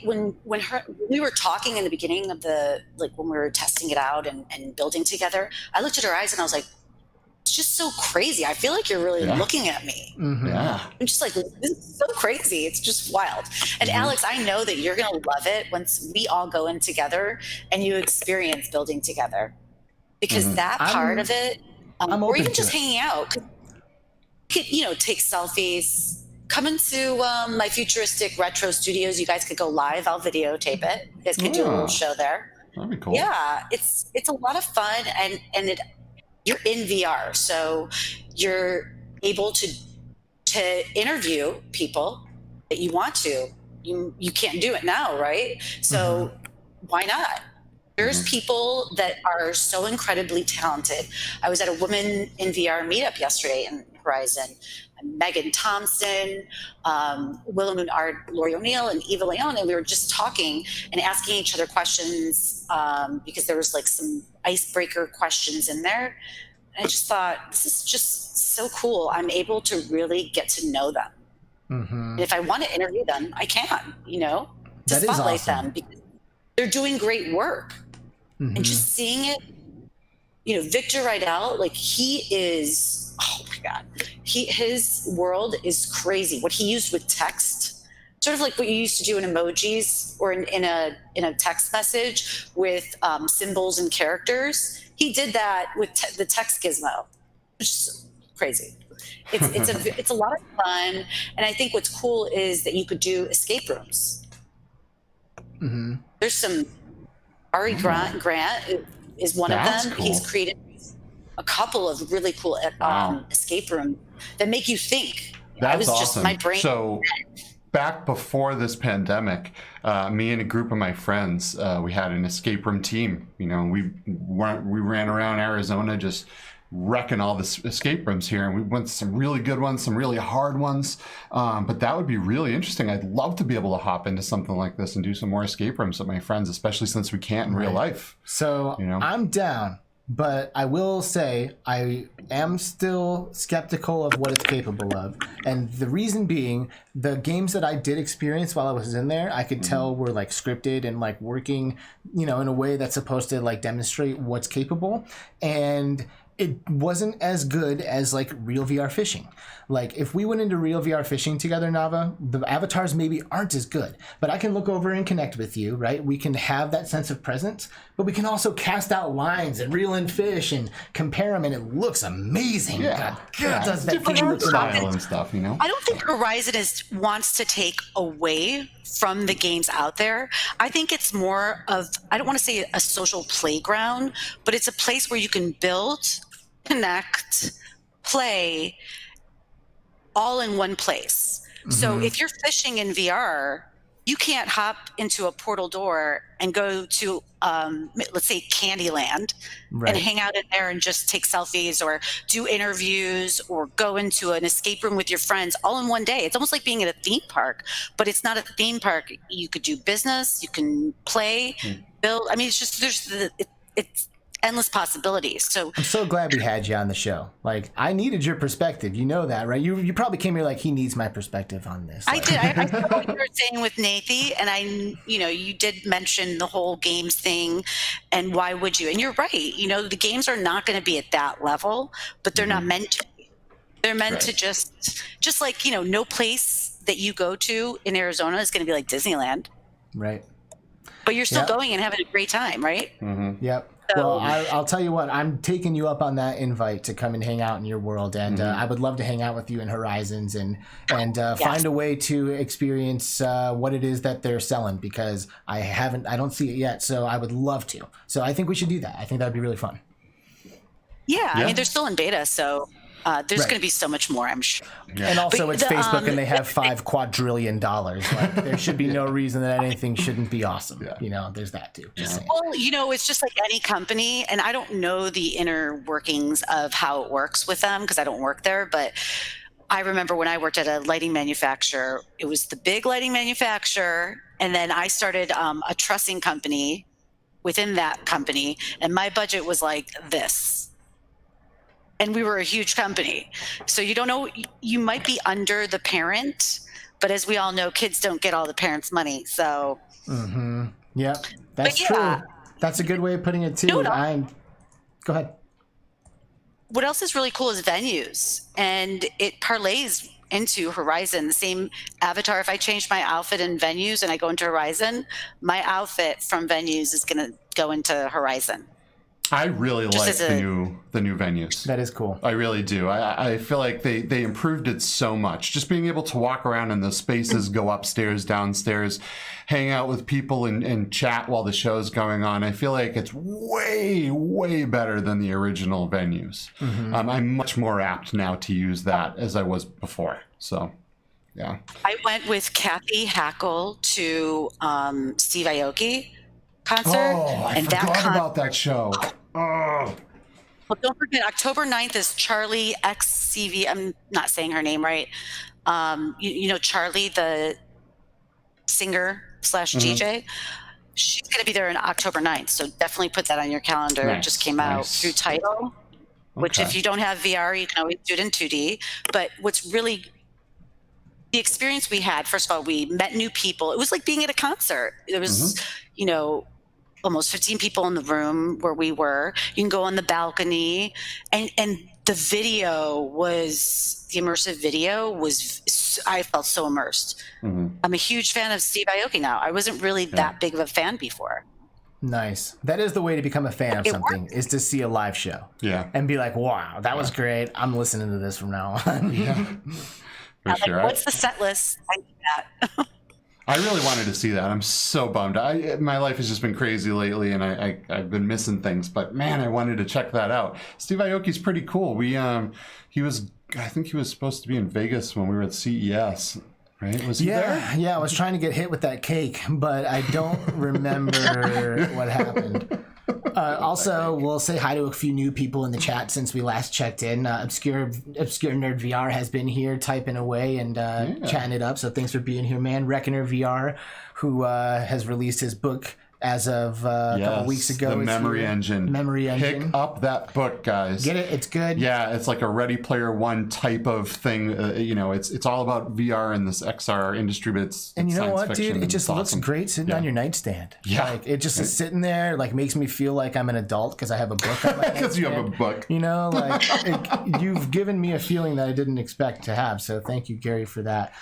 Speaker 3: When we were talking in the beginning of when we were testing it out and building together, I looked at her eyes and I was like, it's just so crazy. I feel like you're really looking at me.
Speaker 2: Yeah.
Speaker 3: I'm just like, this is so crazy. It's just wild. And Alex, I know that you're going to love it once we all go in together and you experience building together, because that part of it, or even just hanging out, you know, take selfies. Come into my futuristic retro studios. You guys could go live. I'll videotape it. You guys could do a little show there.
Speaker 2: That'd be cool.
Speaker 3: Yeah, it's a lot of fun, and you're in VR, so you're able to interview people that you want to. You can't do it now, right? So why not? There's people that are so incredibly talented. I was at a Women in VR meetup yesterday in Horizon. Megan Thompson, Willow Moon Art, Lori O'Neill, and Eva Leon, and we were just talking and asking each other questions because there was like some icebreaker questions in there. And I just thought, this is just so cool. I'm able to really get to know them. And if I want to interview them, I can, you know, to spotlight them because they're doing great work. And just seeing it, you know, Victor Rydell, like he is, oh my God, his world is crazy. What he used with text, sort of like what you used to do in emojis or in a text message with symbols and characters. He did that with the text gizmo, which is crazy. It's a lot of fun, and I think what's cool is that you could do escape rooms. There's some Ari Grant is one of them.
Speaker 2: Cool.
Speaker 3: He's created a couple of really cool escape rooms that make you think.
Speaker 2: That's
Speaker 3: I was
Speaker 2: awesome.
Speaker 3: Just my brain.
Speaker 2: So back before this pandemic, me and a group of my friends, we had an escape room team. You know, we ran around Arizona just wrecking all the escape rooms here, and we went to some really good ones, some really hard ones, but that would be really interesting. I'd love to be able to hop into something like this and do some more escape rooms with my friends, especially since we can't in real life.
Speaker 1: So you know? I'm down, but I will say I am still skeptical of what it's capable of, and the reason being, the games that I did experience while I was in there, I could tell were like scripted and like working, you know, in a way that's supposed to like demonstrate what's capable, and it wasn't as good as like real VR fishing. Like if we went into real VR fishing together, Navah, the avatars maybe aren't as good, but I can look over and connect with you, right? We can have that sense of presence, but we can also cast out lines and reel in fish and compare them, and it looks amazing.
Speaker 2: Yeah.
Speaker 1: God, does that
Speaker 2: different
Speaker 1: thing
Speaker 2: art
Speaker 1: look
Speaker 2: style and stuff, you know?
Speaker 3: I don't think Horizon wants to take away from the games out there. I think it's more of, I don't want to say a social playground, but it's a place where you can build, connect, play, all in one place. So if you're fishing in VR, you can't hop into a portal door and go to, let's say, Candyland,
Speaker 1: Right.
Speaker 3: and hang out in there and just take selfies or do interviews or go into an escape room with your friends all in one day. It's almost like being at a theme park, but it's not a theme park. You could do business, you can play, build. I mean, it's just, it's endless possibilities. So
Speaker 1: I'm so glad we had you on the show. Like, I needed your perspective. You know that, right? You probably came here like, he needs my perspective on this.
Speaker 3: I
Speaker 1: Like,
Speaker 3: did. I saw what you were saying with Nathy, and you did mention the whole games thing, and why would you? And you're right. The games are not going to be at that level, but they're not meant to be. They're meant to just like, no place that you go to in Arizona is going to be like Disneyland.
Speaker 1: Right.
Speaker 3: But you're still going and having a great time, right?
Speaker 2: Mm-hmm.
Speaker 1: Yep.
Speaker 3: So,
Speaker 1: Well, I'll tell you what, I'm taking you up on that invite to come and hang out in your world. And I would love to hang out with you in Horizons and find a way to experience what it is that they're selling, because I don't see it yet. So I would love to. So I think we should do that. I think that would be really fun.
Speaker 3: yeah, I mean, they're still in beta, so there's going to be so much more, I'm sure.
Speaker 2: Yeah.
Speaker 1: And also,
Speaker 3: But
Speaker 1: it's
Speaker 3: the,
Speaker 1: Facebook, and they have $5 quadrillion. Like, there should be no reason that anything shouldn't be awesome. There's that too. Just saying.
Speaker 3: Well, it's just like any company, and I don't know the inner workings of how it works with them because I don't work there, but I remember when I worked at a lighting manufacturer, it was the big lighting manufacturer, and then I started a trussing company within that company, and my budget was like this. And we were a huge company. So you don't know, you might be under the parent, but as we all know, kids don't get all the parents' money. So
Speaker 1: Yeah, that's true. That's a good way of putting it too. Go ahead.
Speaker 3: What else is really cool is venues, and it parlays into Horizon. The same avatar. If I change my outfit in venues and I go into Horizon, my outfit from venues is going to go into Horizon.
Speaker 2: I really like the new venues.
Speaker 1: That is cool.
Speaker 2: I really do. I feel like they improved it so much. Just being able to walk around in the spaces, go upstairs, downstairs, hang out with people and chat while the show's going on. I feel like it's way, way better than the original venues. I'm much more apt now to use that as I was before. So, yeah.
Speaker 3: I went with Kathy Hackle to Steve Aoki concert.
Speaker 2: Oh, I forgot about that show. Oh.
Speaker 3: Well, don't forget, October 9th is Charlie XCV. I'm not saying her name right. You know Charlie, the singer / DJ. She's going to be there on October 9th. So definitely put that on your calendar.
Speaker 2: Nice,
Speaker 3: It just came out through Tidal, which if you don't have VR, you can always do it in 2D. But what's really the experience we had, first of all, we met new people. It was like being at a concert. There was, almost 15 people in the room where we were. You can go on the balcony, and the immersive video was, I felt so immersed. I'm a huge fan of Steve Aoki now. I wasn't really that big of a fan before.
Speaker 1: Nice. That is the way to become a fan of something, is to see a live show.
Speaker 2: Yeah.
Speaker 1: And be like, wow, that was great. I'm listening to this from now on.
Speaker 2: For sure.
Speaker 3: What's the set list? I need that.
Speaker 2: I really wanted to see that. I'm so bummed. My life has just been crazy lately, and I've been missing things. But man, I wanted to check that out. Steve Aoki's pretty cool. I think he was supposed to be in Vegas when we were at CES. Right? Was he there?
Speaker 1: Yeah, I was trying to get hit with that cake, but I don't remember what happened. Also, we'll say hi to a few new people in the chat since we last checked in. Obscure Nerd VR has been here typing away and chatting it up. So thanks for being here, man. Reckoner VR, who has released his book as of a couple weeks ago.
Speaker 2: The Memory Engine.
Speaker 1: Memory Engine.
Speaker 2: Pick up that book, guys.
Speaker 1: Get it? It's good.
Speaker 2: Yeah, it's like a Ready Player One type of thing. It's all about VR and this XR industry, but it's
Speaker 1: you know
Speaker 2: science
Speaker 1: what,
Speaker 2: fiction.
Speaker 1: dude? It just looks great sitting on your nightstand.
Speaker 2: Yeah.
Speaker 1: Like, it just is sitting there, like, makes me feel like I'm an adult because I have a book on my
Speaker 2: Because you have a book.
Speaker 1: You've given me a feeling that I didn't expect to have. So thank you, Gary, for that.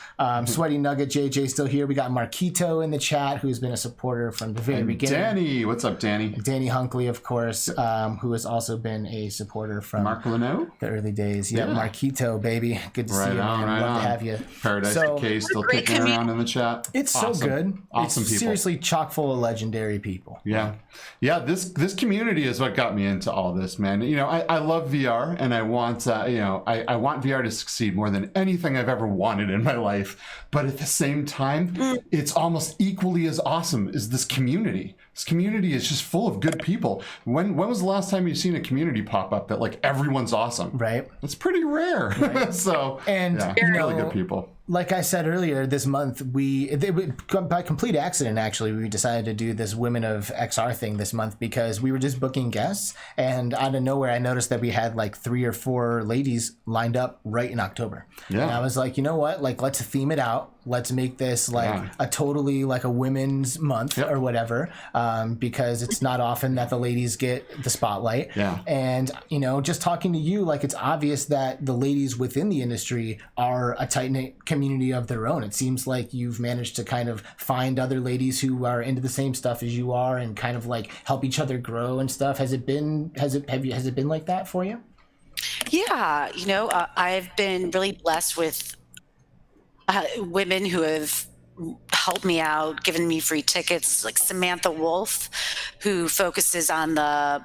Speaker 1: Sweaty Nugget, JJ still here. We got Marquito in the chat, who's been a supporter from the very beginning.
Speaker 2: Danny, what's up, Danny?
Speaker 1: Danny Hunkley, of course, who has also been a supporter from
Speaker 2: Mark Leno?
Speaker 1: the early days. Yeah, Marquito, baby. Good to see you, man. Love to have you.
Speaker 2: Paradise Decay still kicking around in the chat.
Speaker 1: It's awesome. So good.
Speaker 2: Awesome
Speaker 1: it's
Speaker 2: people.
Speaker 1: Seriously chock full of legendary people.
Speaker 2: Yeah. Yeah, this community is what got me into all this, man. You know, I love VR, and I want, I want VR to succeed more than anything I've ever wanted in my life. But at the same time, it's almost equally as awesome as this community. This community is just full of good people. When was the last time you've seen a community pop up that like everyone's awesome?
Speaker 1: Right.
Speaker 2: It's pretty rare. Right. So,
Speaker 1: and
Speaker 2: really good people.
Speaker 1: Like I said earlier, this month by complete accident, actually, we decided to do this Women of XR thing this month because we were just booking guests, and out of nowhere, I noticed that we had like 3 or 4 ladies lined up right in October. Yeah. And I was like, you know what? Like, let's theme it out. Let's make this like a totally like a women's month or whatever, because it's not often that the ladies get the spotlight. Yeah. And, you know, just talking to you, like it's obvious that the ladies within the industry are a tight-knit community of their own. It seems like you've managed to kind of find other ladies who are into the same stuff as you are and kind of like help each other grow and stuff. Has it been like that for you? Yeah.
Speaker 3: You know, I've been really blessed with women who have helped me out, given me free tickets, like Samantha Wolf, who focuses on the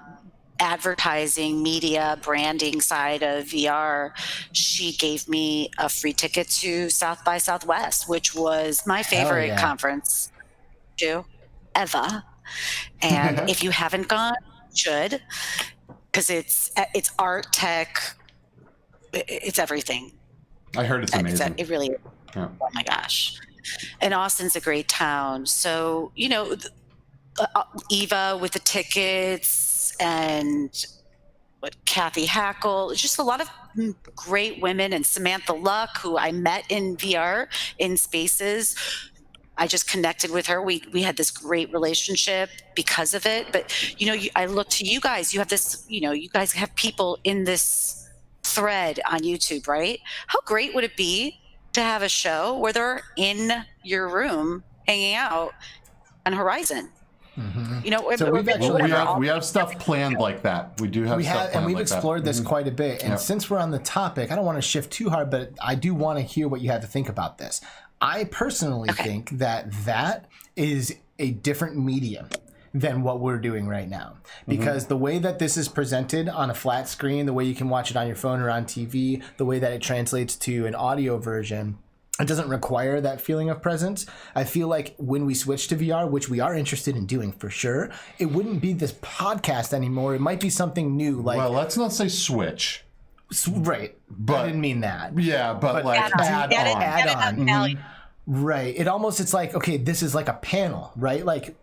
Speaker 3: advertising, media, branding side of VR. She gave me a free ticket to South by Southwest, which was my favorite conference ever. And if you haven't gone, you should, because it's art, tech, it's everything.
Speaker 2: I heard it's amazing.
Speaker 3: It really is. Yeah. Oh my gosh. And Austin's a great town. So, you know, Eva with the tickets and Kathy Hackle, just a lot of great women, and Samantha Luck, who I met in VR in Spaces. I just connected with her. We had this great relationship because of it. But, you know, I look to you guys. You have this, you know, you guys have people in this thread on YouTube, right? How great would it be to have a show where they're in your room hanging out on Horizon? Mm-hmm. You know,
Speaker 2: so we have stuff planned like that. We do have stuff planned
Speaker 1: and we've
Speaker 2: like
Speaker 1: explored this quite a bit. And since we're on the topic, I don't want to shift too hard, but I do want to hear what you have to think about this. I personally think that is a different medium than what we're doing right now, because the way that this is presented on a flat screen, the way you can watch it on your phone or on TV, the way that it translates to an audio version, it doesn't require that feeling of presence. I feel like when we switch to VR, which we are interested in doing for sure, it wouldn't be this podcast anymore. It might be something new. Like, well,
Speaker 2: let's not say switch.
Speaker 1: Right. But I didn't mean that.
Speaker 2: Yeah, but like
Speaker 1: add on. Right. It's like, okay, this is like a panel, right? Like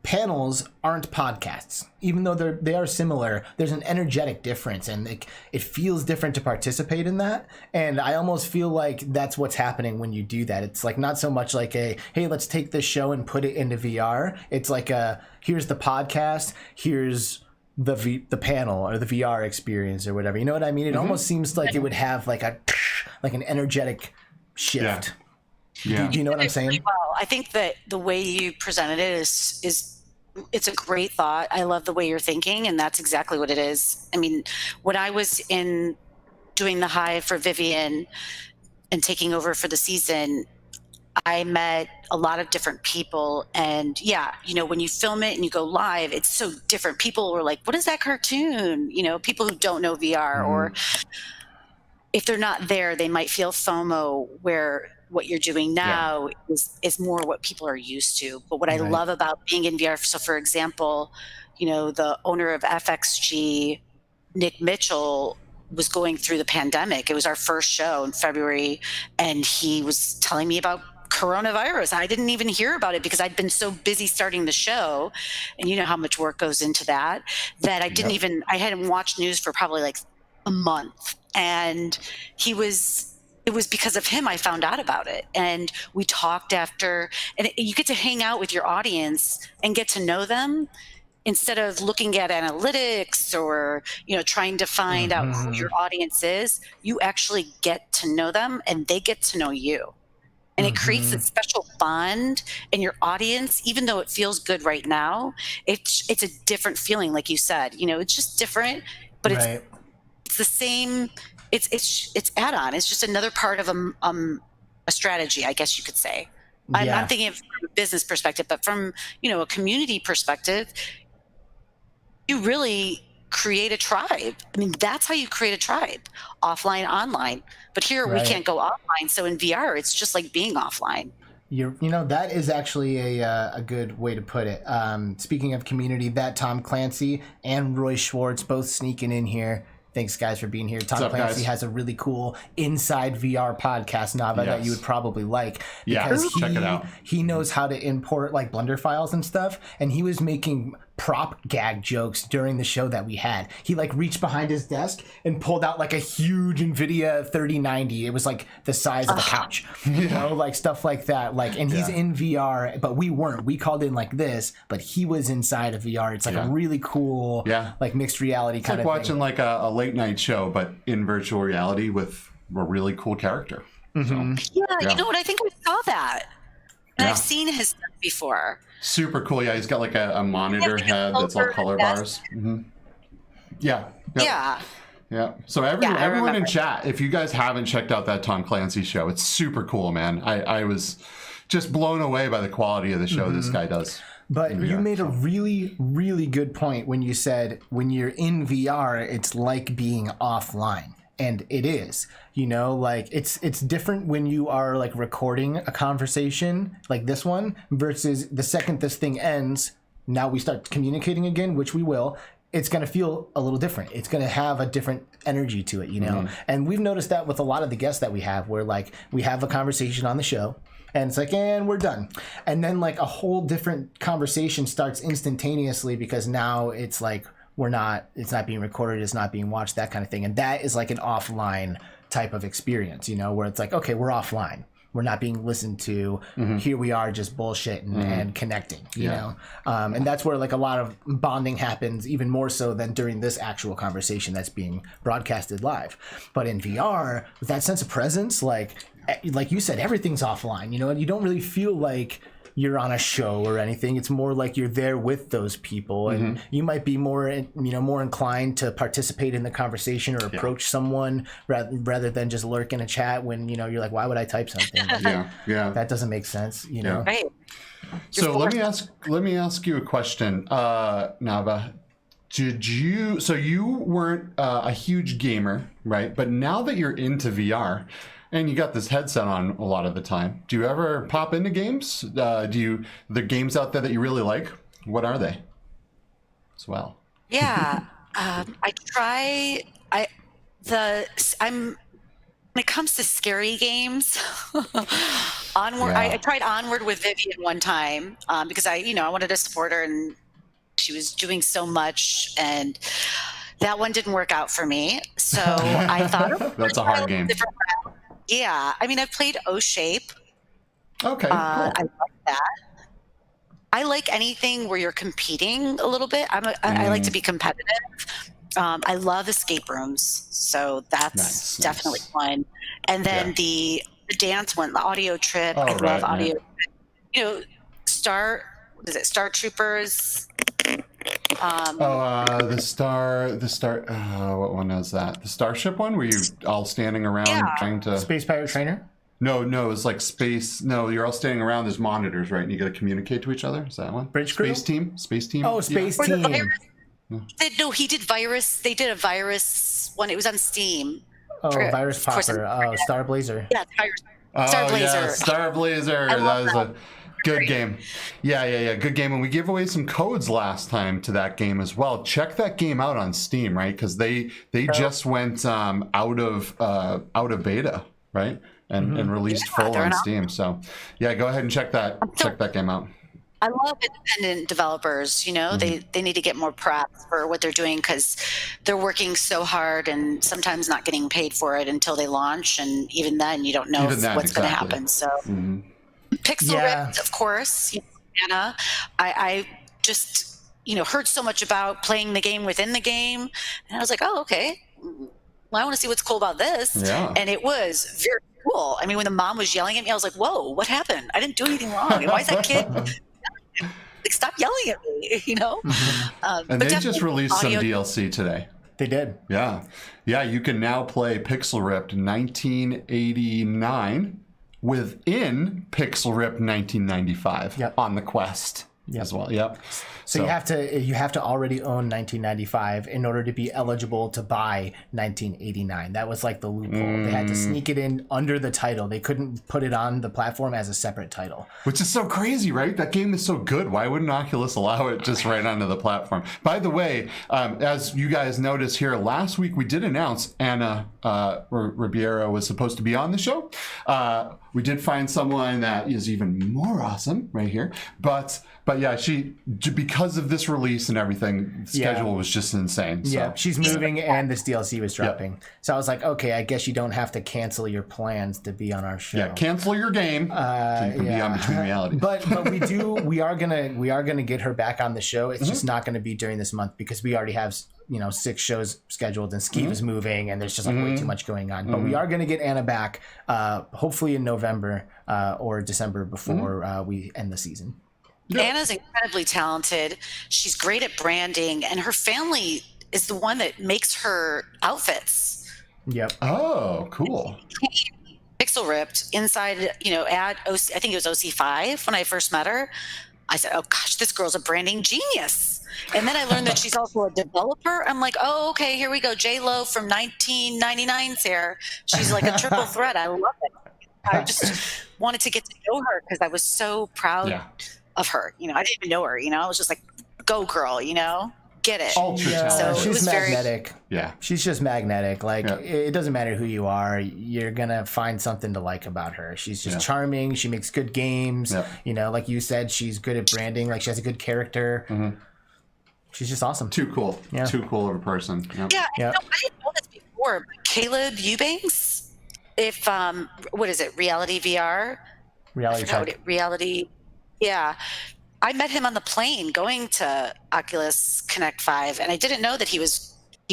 Speaker 1: panels aren't podcasts. Even though they are similar, there's an energetic difference, and it feels different to participate in that. And I almost feel like that's what's happening when you do that. It's like not so much like hey, let's take this show and put it into VR. It's like here's the podcast, here's the panel or the VR experience or whatever. You know what I mean? It almost seems like it would have like an energetic shift.
Speaker 2: Yeah.
Speaker 1: Yeah. Do you know what I'm saying?
Speaker 3: Really well. I think that the way you presented it is it's a great thought. I love the way you're thinking, and that's exactly what it is. I mean, when I was doing the Hive for Vivian and taking over for the season, I met a lot of different people, and you know, when you film it and you go live, it's so different. People were like, what is that cartoon? You know, people who don't know VR, or if they're not there, they might feel FOMO, where what you're doing now is more what people are used to. But what I love about being in VR, so for example, you know, the owner of FXG, Nick Mitchell, was going through the pandemic. It was our first show in February, and he was telling me about coronavirus. I didn't even hear about it because I'd been so busy starting the show, and you know how much work goes into that I didn't I hadn't watched news for probably like a month. And it was because of him I found out about it. And we talked after, and you get to hang out with your audience and get to know them instead of looking at analytics or, you know, trying to find out who your audience is. You actually get to know them and they get to know you. and it creates a special bond in your audience. Even though it feels good right now, it's a different feeling, like you said. It's just different, but
Speaker 1: Right.
Speaker 3: it's the same. It's add-on. It's just another part of a strategy, I guess you could say.
Speaker 1: Yeah.
Speaker 3: I'm thinking from a business perspective, but from a community perspective, you really create a tribe. I mean, that's how you create a tribe: offline, online. But here we
Speaker 1: Right.
Speaker 3: can't go offline. So in VR, it's just like being offline.
Speaker 1: That is actually a good way to put it. Speaking of community, that Tom Clancy and Roy Schwartz both sneaking in here. Thanks, guys, for being here. Tom Clancy has a really cool Inside VR podcast, Navah, that you would probably like. Because
Speaker 2: check it out.
Speaker 1: He knows how to import like Blender files and stuff, and he was making prop gag jokes during the show that we had. He like reached behind his desk and pulled out like a huge NVIDIA 3090. It was like the size of a couch, like stuff like that. And he's in VR, but we weren't. We called in like this, but he was inside of VR. It's like a really cool, like mixed reality kind of thing.
Speaker 2: Like watching like a late night show, but in virtual reality with a really cool character.
Speaker 1: Mm-hmm.
Speaker 3: So, you know what? I think I saw that. And I've seen his stuff before.
Speaker 2: Super cool. Yeah, he's got like a monitor head that's all color bars. Mm-hmm. Yeah. So everyone in chat, if you guys haven't checked out that Tom Clancy show, it's super cool, man. I was just blown away by the quality of the show this guy does.
Speaker 1: But you made a really, really good point when you said when you're in VR, it's like being offline. And it is, it's different when you are like recording a conversation like this one versus the second this thing ends, now we start communicating again, which we will. It's going to feel a little different. It's going to have a different energy to it, And we've noticed that with a lot of the guests that we have, where like we have a conversation on the show and it's like, and we're done. And then like a whole different conversation starts instantaneously because now it's like, it's not being recorded, it's not being watched, that kind of thing. And that is like an offline type of experience, where it's like, okay, we're offline. We're not being listened to. Here we are just bullshitting and connecting, you know? And that's where like a lot of bonding happens, even more so than during this actual conversation that's being broadcasted live. But in VR, with that sense of presence, like you said, everything's offline, and you don't really feel like you're on a show or anything. It's more like you're there with those people, and you might be more inclined to participate in the conversation or approach someone rather than just lurk in a chat when you're like, why would I type something? That doesn't make sense,
Speaker 3: Right.
Speaker 2: So let me ask you a question, Navah. So you weren't a huge gamer, right? But now that you're into VR, and you got this headset on a lot of the time, do you ever pop into games? The games out there that you really like, what are they as well?
Speaker 3: Yeah. I try, when it comes to scary games, Onward, I tried Onward with Vivian one time because I wanted to support her and she was doing so much, and that one didn't work out for me. So I thought
Speaker 2: that's a hard game.
Speaker 3: Yeah, I mean, I've played O-Shape.
Speaker 2: Okay, cool.
Speaker 3: I like that. I like anything where you're competing a little bit. I like to be competitive. I love escape rooms, so that's definitely fun. And then the dance one, the audio trip. I love audio. Star Troopers.
Speaker 2: The star. What one is that? The Starship one, where you all standing around trying to
Speaker 1: Space Pirate Trainer.
Speaker 2: No, it's like space. No, you're all standing around. There's monitors, right? And you got to communicate to each other. Is that one?
Speaker 1: Bridge Crew?
Speaker 2: Space Team.
Speaker 1: Oh, Space Team.
Speaker 3: No, he did Virus. They did a Virus one. It was on Steam.
Speaker 1: Oh, Virus Popper. Oh, Star Blazer.
Speaker 3: Yeah, Virus. Star Blazer.
Speaker 2: Yeah, Star Blazer. That was a good game. Yeah. Good game. And we gave away some codes last time to that game as well. Check that game out on Steam, right? Because they just went out of beta, right? And released full on Steam. So yeah, go ahead and check that game out.
Speaker 3: I love independent developers. They need to get more props for what they're doing because they're working so hard and sometimes not getting paid for it until they launch, and even then you don't know what's going to happen. So Pixel Rift, of course, Anna. I just heard so much about playing the game within the game, and I was like, oh, okay. Well, I want to see what's cool about this.
Speaker 2: Yeah.
Speaker 3: And it was very cool. I mean, when the mom was yelling at me, I was like, whoa, what happened? I didn't do anything wrong. Why is that kid like, stop yelling at me, you know?
Speaker 2: And they just released some DLC today.
Speaker 1: They did.
Speaker 2: Yeah. Yeah, you can now play Pixel Ripped 1989 within Pixel Ripped 1995 on the Quest as well. Yep.
Speaker 1: So you have to already own 1995 in order to be eligible to buy 1989. That was like the loophole. They had to sneak it in under the title. They couldn't put it on the platform as a separate title. Which
Speaker 2: is so crazy, right? That game is so good. Why wouldn't Oculus allow it just right onto the platform? By the way, as you guys noticed here, last week we did announce Anna Ribeiro was supposed to be on the show. We did find someone that is even more awesome right here. But yeah, she, because of this release and everything, the schedule was just insane. So.
Speaker 1: Yeah, she's moving and this DLC was dropping. Yep. So I was like, okay, I guess you don't have to cancel your plans to be on our show.
Speaker 2: Yeah, cancel your game so you can be on Between Realities.
Speaker 1: But we are gonna get her back on the show. It's just not gonna be during this month because we already have 6 shows scheduled and Ski is moving and there's just like way too much going on. But we are gonna get Anna back hopefully in November or December before we end the season.
Speaker 3: Yep. Anna's incredibly talented. She's great at branding, and her family is the one that makes her outfits.
Speaker 1: Yep.
Speaker 2: Oh, cool.
Speaker 3: Pixel Ripped inside, at OC, I think it was OC5 when I first met her. I said, oh gosh, this girl's a branding genius. And then I learned that she's also a developer. I'm like, oh, okay, here we go. J-Lo from 1999's here. She's like a triple threat. I love it. I just wanted to get to know her because I was so proud of her. I didn't even know her. I was just like, go girl, get it.
Speaker 1: So she's magnetic.
Speaker 2: Yeah.
Speaker 1: She's just magnetic. It doesn't matter who you are. You're going to find something to like about her. She's just charming. She makes good games. Yeah. Like you said, she's good at branding. Like she has a good character. Mm-hmm. She's just awesome.
Speaker 2: Too cool. Yeah. Too cool of a person.
Speaker 3: Yep. Yeah. I didn't know this before, but Caleb Eubanks, what is it? Reality VR? Reality. Yeah. I met him on the plane going to Oculus Connect 5, and I didn't know that he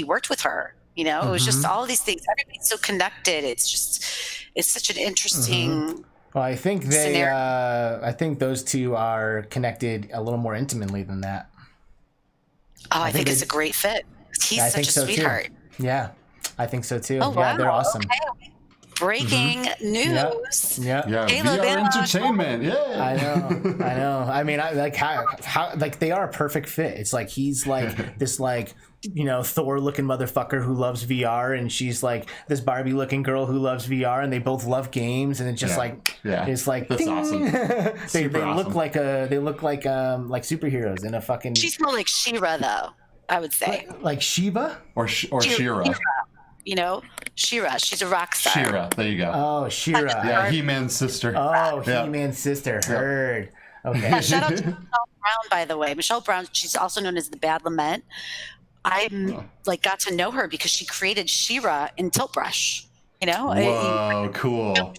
Speaker 3: worked with her. It was just all of these things. Everybody's so connected. It's such an interesting
Speaker 1: Well, I think I think those two are connected a little more intimately than that.
Speaker 3: Oh, I think it's a great fit. He's such a sweetheart.
Speaker 1: Too. Yeah, I think so too.
Speaker 3: Oh,
Speaker 1: yeah, they're awesome.
Speaker 3: Okay. Breaking news.
Speaker 2: Yeah. VR entertainment. Yeah.
Speaker 1: I know. I mean, I like how they are a perfect fit. It's like he's like this Thor looking motherfucker who loves VR, and she's like this Barbie looking girl who loves VR, and they both love games, and it's just it's like
Speaker 2: that's awesome.
Speaker 1: they look like superheroes in a fucking.
Speaker 3: She's more like She-Ra though, I would say.
Speaker 1: Like Shiva
Speaker 2: or She-Ra.
Speaker 3: She-Ra. She's a rock star.
Speaker 2: She-Ra. There you go.
Speaker 1: Oh, She-Ra.
Speaker 2: Yeah, He-Man's sister.
Speaker 1: Oh, He-Man's sister. Heard. Okay.
Speaker 3: Yeah, shout out to Michelle Brown, by the way. Michelle Brown, she's also known as the Bad Lament. I got to know her because she created She-Ra in Tilt Brush.
Speaker 2: Whoa, cool.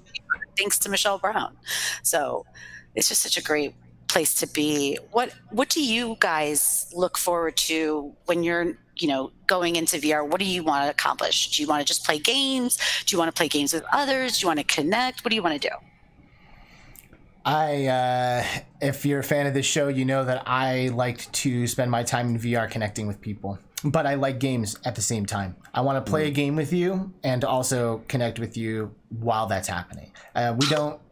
Speaker 3: Thanks to Michelle Brown. So it's just such a great place to be. What do you guys look forward to when you're going into VR? What do you want to accomplish? Do you want to just play games? Do you want to play games with others? Do you want to connect? What do you want to do?
Speaker 1: If you're a fan of this show, you know that I like to spend my time in VR connecting with people, but I like games at the same time. I want to play a game with you and also connect with you while that's happening.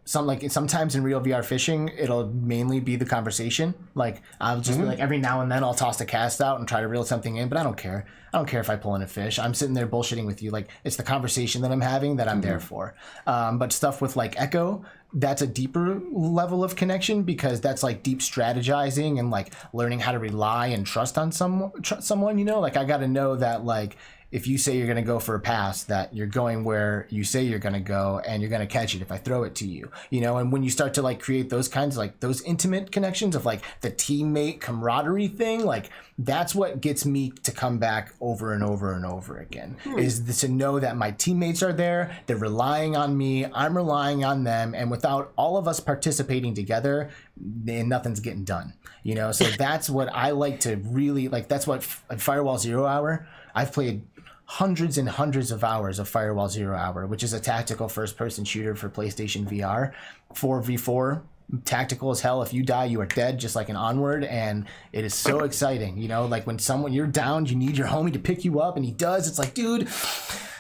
Speaker 1: Sometimes in real VR fishing, it'll mainly be the conversation. Like I'll just be like, every now and then I'll toss the cast out and try to reel something in, but I don't care. I don't care if I pull in a fish. I'm sitting there bullshitting with you. Like it's the conversation that I'm having that I'm there for. But stuff with like Echo, that's a deeper level of connection because that's like deep strategizing and like learning how to rely and trust on someone. Like I got to know that like if you say you're going to go for a pass, that you're going where you say you're going to go and you're going to catch it if I throw it to you, and when you start to like create those kinds of like those intimate connections of like the teammate camaraderie thing, like that's what gets me to come back over and over and over again is to know that my teammates are there. They're relying on me. I'm relying on them. And without all of us participating together, nothing's getting done, so that's what I like to really like. That's what Firewall 0 Hour, I've played hundreds and hundreds of hours of Firewall Zero Hour, which is a tactical first-person shooter for PlayStation VR, 4v4. Tactical as hell. If you die, you are dead, just like an Onward, and it is so exciting. You know, like when you're down, you need your homie to pick you up, and he does. It's like, dude,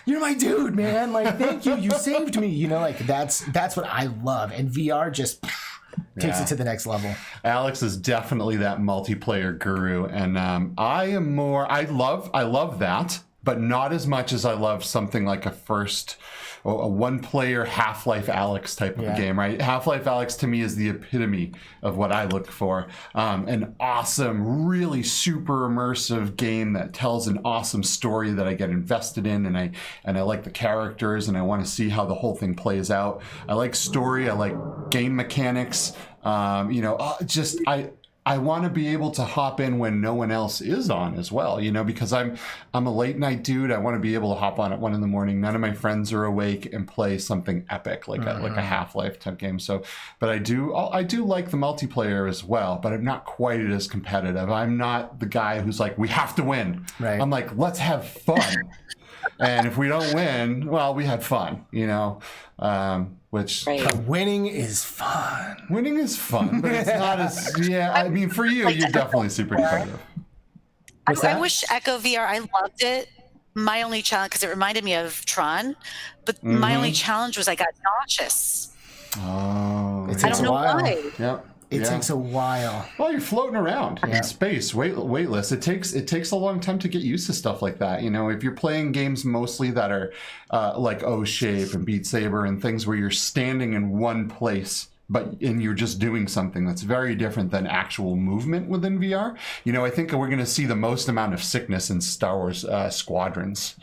Speaker 1: you're my dude, man. Like, thank you, you saved me. You know, like that's what I love, and VR just takes it to the next level.
Speaker 2: Alex is definitely that multiplayer guru, and I love that, but not as much as I love something like a one-player Half-Life Alex type of game, right? Half-Life Alex to me is the epitome of what I look for. An awesome, really super immersive game that tells an awesome story that I get invested in, and I like the characters, and I want to see how the whole thing plays out. I like story. I like game mechanics. I want to be able to hop in when no one else is on as well, you know, because I'm a late night dude. I want to be able to hop on at 1 a.m. None of my friends are awake and play something epic like a Half-Life type game. So, but I do like the multiplayer as well, but I'm not quite as competitive. I'm not the guy who's like, we have to win.
Speaker 1: Right.
Speaker 2: I'm like, let's have fun. And if we don't win, well, we had fun, you know,
Speaker 1: winning is fun.
Speaker 2: Winning is fun, but it's not as, I mean, for you, you're definitely super competitive.
Speaker 3: I wish Echo VR, I loved it. My only challenge, because it reminded me of Tron, but my only challenge was I got nauseous.
Speaker 2: Oh.
Speaker 1: It
Speaker 3: I
Speaker 1: takes
Speaker 3: don't
Speaker 1: a
Speaker 3: know
Speaker 1: while.
Speaker 3: why.
Speaker 2: Yep.
Speaker 1: It takes a while.
Speaker 2: Well, you're floating around in space, weightless. It takes a long time to get used to stuff like that. You know, if you're playing games mostly that are like O-Shape and Beat Saber and things where you're standing in one place, and you're just doing something that's very different than actual movement within VR. You know, I think we're going to see the most amount of sickness in Star Wars Squadrons,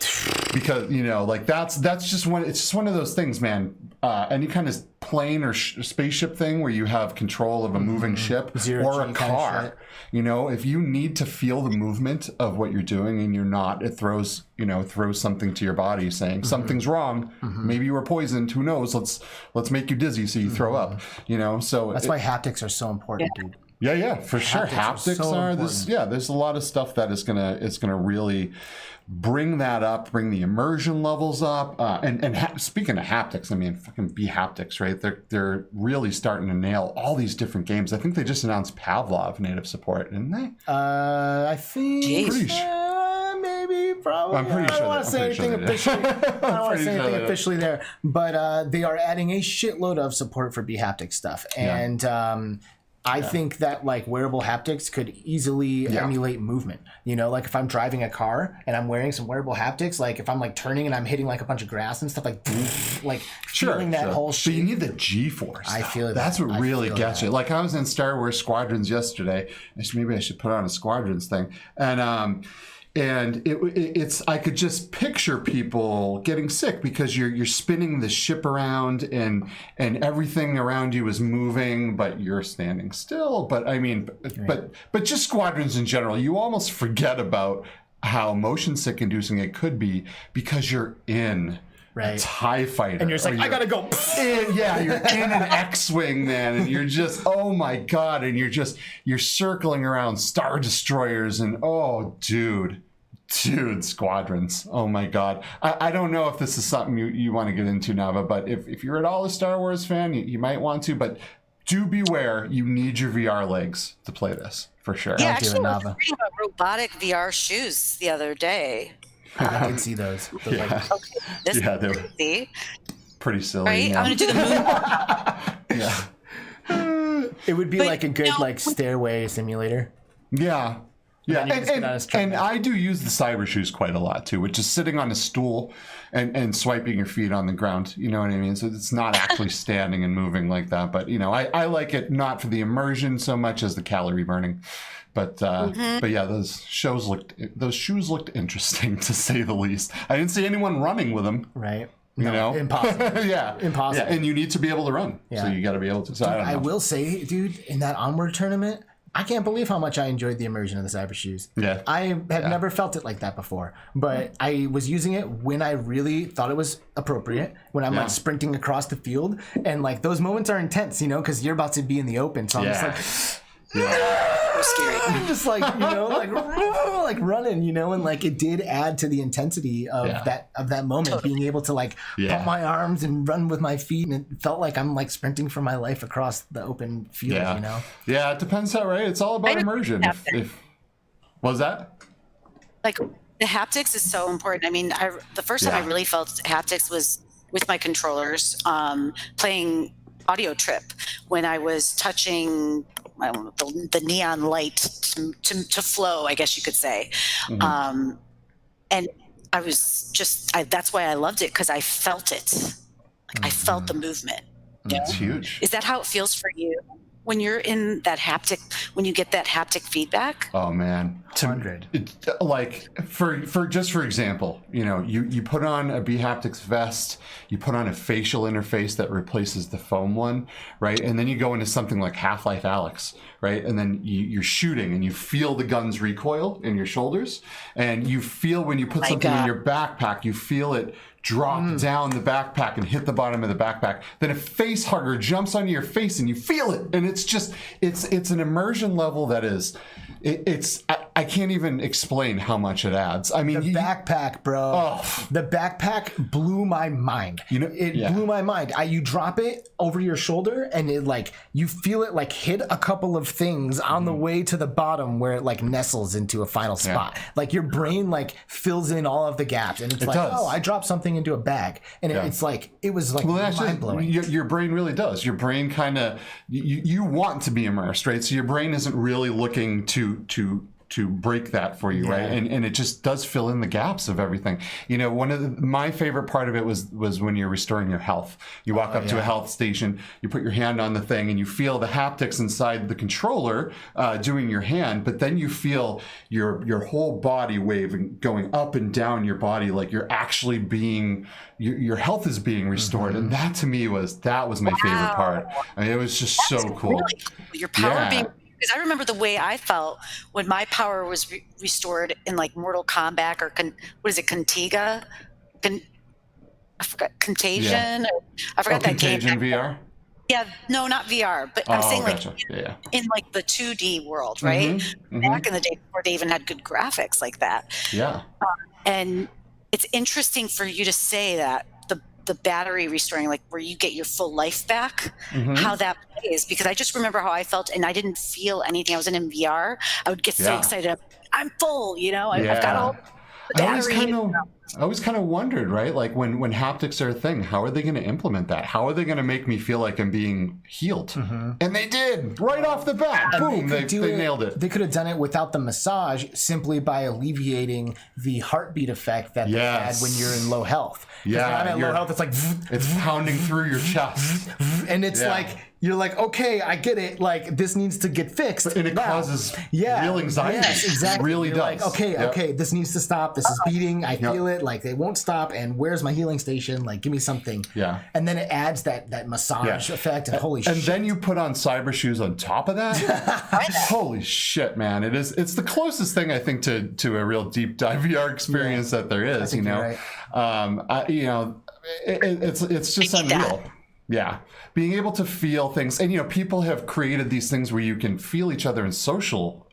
Speaker 2: because, you know, like that's just one. It's just one of those things, man. Any kind of plane or spaceship thing where you have control of a moving ship or a car, you know, if you need to feel the movement of what you're doing and you're not, it throws something to your body saying something's wrong. Maybe you were poisoned. Who knows? Let's make you dizzy so you throw up, you know? So
Speaker 1: that's why haptics are so important, dude.
Speaker 2: Yeah, for sure. Haptics are this. Yeah, there's a lot of stuff that is gonna really bring that up, bring the immersion levels up. Speaking of haptics, I mean, fucking B-haptics, right? They're really starting to nail all these different games. I think they just announced Pavlov native support, didn't they?
Speaker 1: I think. Maybe, probably.
Speaker 2: I'm pretty sure.
Speaker 1: I don't want to say anything officially. I don't want to say anything officially there, but they are adding a shitload of support for B-haptic stuff, and I think that like wearable haptics could easily emulate movement. You know, like if I'm driving a car and I'm wearing some wearable haptics, like if I'm like turning and I'm hitting like a bunch of grass and stuff, like feeling that whole shit.
Speaker 2: But you need the G-force.
Speaker 1: I feel it.
Speaker 2: That's what really gets you. Like I was in Star Wars Squadrons yesterday. Maybe I should put on a Squadrons thing. And it's I could just picture people getting sick because you're spinning the ship around and everything around you is moving, but you're standing still. But I mean, but just Squadrons in general, you almost forget about how motion sick inducing it could be because you're in a TIE fighter.
Speaker 1: And you're just like, I gotta go.
Speaker 2: You're in an X-Wing, man, and you're just, oh my God, and you're circling around Star Destroyers, and oh, dude, Squadrons. Oh my God. I don't know if this is something you want to get into, Navah, but if you're at all a Star Wars fan, you might want to, but do beware, you need your VR legs to play this, for sure.
Speaker 3: Yeah, actually, I was reading about robotic VR shoes the other day.
Speaker 1: I did see those. They
Speaker 2: were pretty silly.
Speaker 3: Right?
Speaker 2: Yeah.
Speaker 3: I'm going to do the moon.
Speaker 1: It would be like a good like stairway simulator.
Speaker 2: Yeah. And I do use the cyber shoes quite a lot too, which is sitting on a stool and swiping your feet on the ground. You know what I mean? So it's not actually standing and moving like that. But, you know, I like it not for the immersion so much as the calorie burning. But yeah, those shoes looked interesting to say the least. I didn't see anyone running with them.
Speaker 1: Right.
Speaker 2: You know?
Speaker 1: Impossible.
Speaker 2: Impossible. Yeah, and you need to be able to run.
Speaker 1: Yeah.
Speaker 2: So you got to be able to. So
Speaker 1: dude,
Speaker 2: I don't know.
Speaker 1: I will say, dude, in that Onward tournament, I can't believe how much I enjoyed the immersion of the cyber shoes.
Speaker 2: Yeah.
Speaker 1: I have never felt it like that before, but I was using it when I really thought it was appropriate, when I'm like sprinting across the field, and like those moments are intense, you know, because you're about to be in the open. So I'm just like,
Speaker 3: scary.
Speaker 1: Just like, like running, and like it did add to the intensity of that moment, totally. Being able to like pump my arms and run with my feet, and it felt like I'm like sprinting for my life across the open field.
Speaker 2: Yeah, it depends how, right? It's all about immersion. If what was that?
Speaker 3: Like the haptics is so important. I mean, the first time I really felt haptics was with my controllers, playing Audio Trip, when I was touching the neon light to flow, I guess you could say. Mm-hmm. And I was that's why I loved it, because I felt it. I felt the movement.
Speaker 2: That's huge.
Speaker 3: Is that how it feels for you when you're in that haptic, when you get that haptic feedback?
Speaker 2: Oh man,
Speaker 1: 100.
Speaker 2: Like for example, you put on a bHaptics vest, you put on a facial interface that replaces the foam one, right? And then you go into something like Half-Life Alyx, right? And then you're shooting and you feel the guns recoil in your shoulders, and you feel when you put something in your backpack, you feel it drop down the backpack and hit the bottom of the backpack. Then a face hugger jumps onto your face and you feel it. And it's just, it's an immersion level that is, I can't even explain how much it adds. I mean,
Speaker 1: the backpack, bro. The backpack blew my mind. It blew my mind. You drop it over your shoulder, and it like, you feel it like hit a couple of things on the way to the bottom, where it like nestles into a final spot. Like your brain like fills in all of the gaps, and it's like, does. I dropped something into a bag, and it's like, it was like mind blowing.
Speaker 2: Your brain really does. Your brain kind of, you want to be immersed, right? So your brain isn't really looking to break that for you, right? And it just does fill in the gaps of everything. One of my favorite part of it was when you're restoring your health. You walk up to a health station, you put your hand on the thing, and you feel the haptics inside the controller doing your hand, but then you feel your whole body wave going up and down your body, like you're actually being, your health is being restored. And that to me was my favorite part. I mean, it was just so cool.
Speaker 3: Really cool. Your power being, because I remember the way I felt when my power was restored in like Mortal Kombat, or Contiga? I forgot, Contagion? I forgot that game.
Speaker 2: Contagion VR?
Speaker 3: Yeah, no, not VR, but I'm saying like in like the 2D world, right? Back in the day before they even had good graphics like that.
Speaker 2: Yeah.
Speaker 3: And it's interesting for you to say that the battery restoring, like where you get your full life back, how that plays, because I just remember how I felt, and I didn't feel anything. I was in VR. I would get so excited. I'm full, I've got all the battery.
Speaker 2: I always kind of wondered, right? Like when haptics are a thing, how are they going to implement that? How are they going to make me feel like I'm being healed? And they did right off the bat. Boom, they nailed it.
Speaker 1: They could have done it without the massage, simply by alleviating the heartbeat effect that they had when you're in low health.
Speaker 2: Yeah,
Speaker 1: when I'm at low health, it's like
Speaker 2: it's pounding through your chest,
Speaker 1: and it's like, you're like, okay, I get it. Like, this needs to get fixed.
Speaker 2: And it causes real anxiety.
Speaker 1: Yes, exactly.
Speaker 2: It really
Speaker 1: you're
Speaker 2: does.
Speaker 1: Like, okay, this needs to stop. This is beating. I feel it. Like, they won't stop. And where's my healing station? Like, give me something.
Speaker 2: Yeah.
Speaker 1: And then it adds that massage effect. And holy shit.
Speaker 2: And then you put on cyber shoes on top of that. Holy shit, man. It's the closest thing, I think, to a real deep dive VR experience that there is, Right. It's just unreal. Yeah. Being able to feel things. And, people have created these things where you can feel each other in social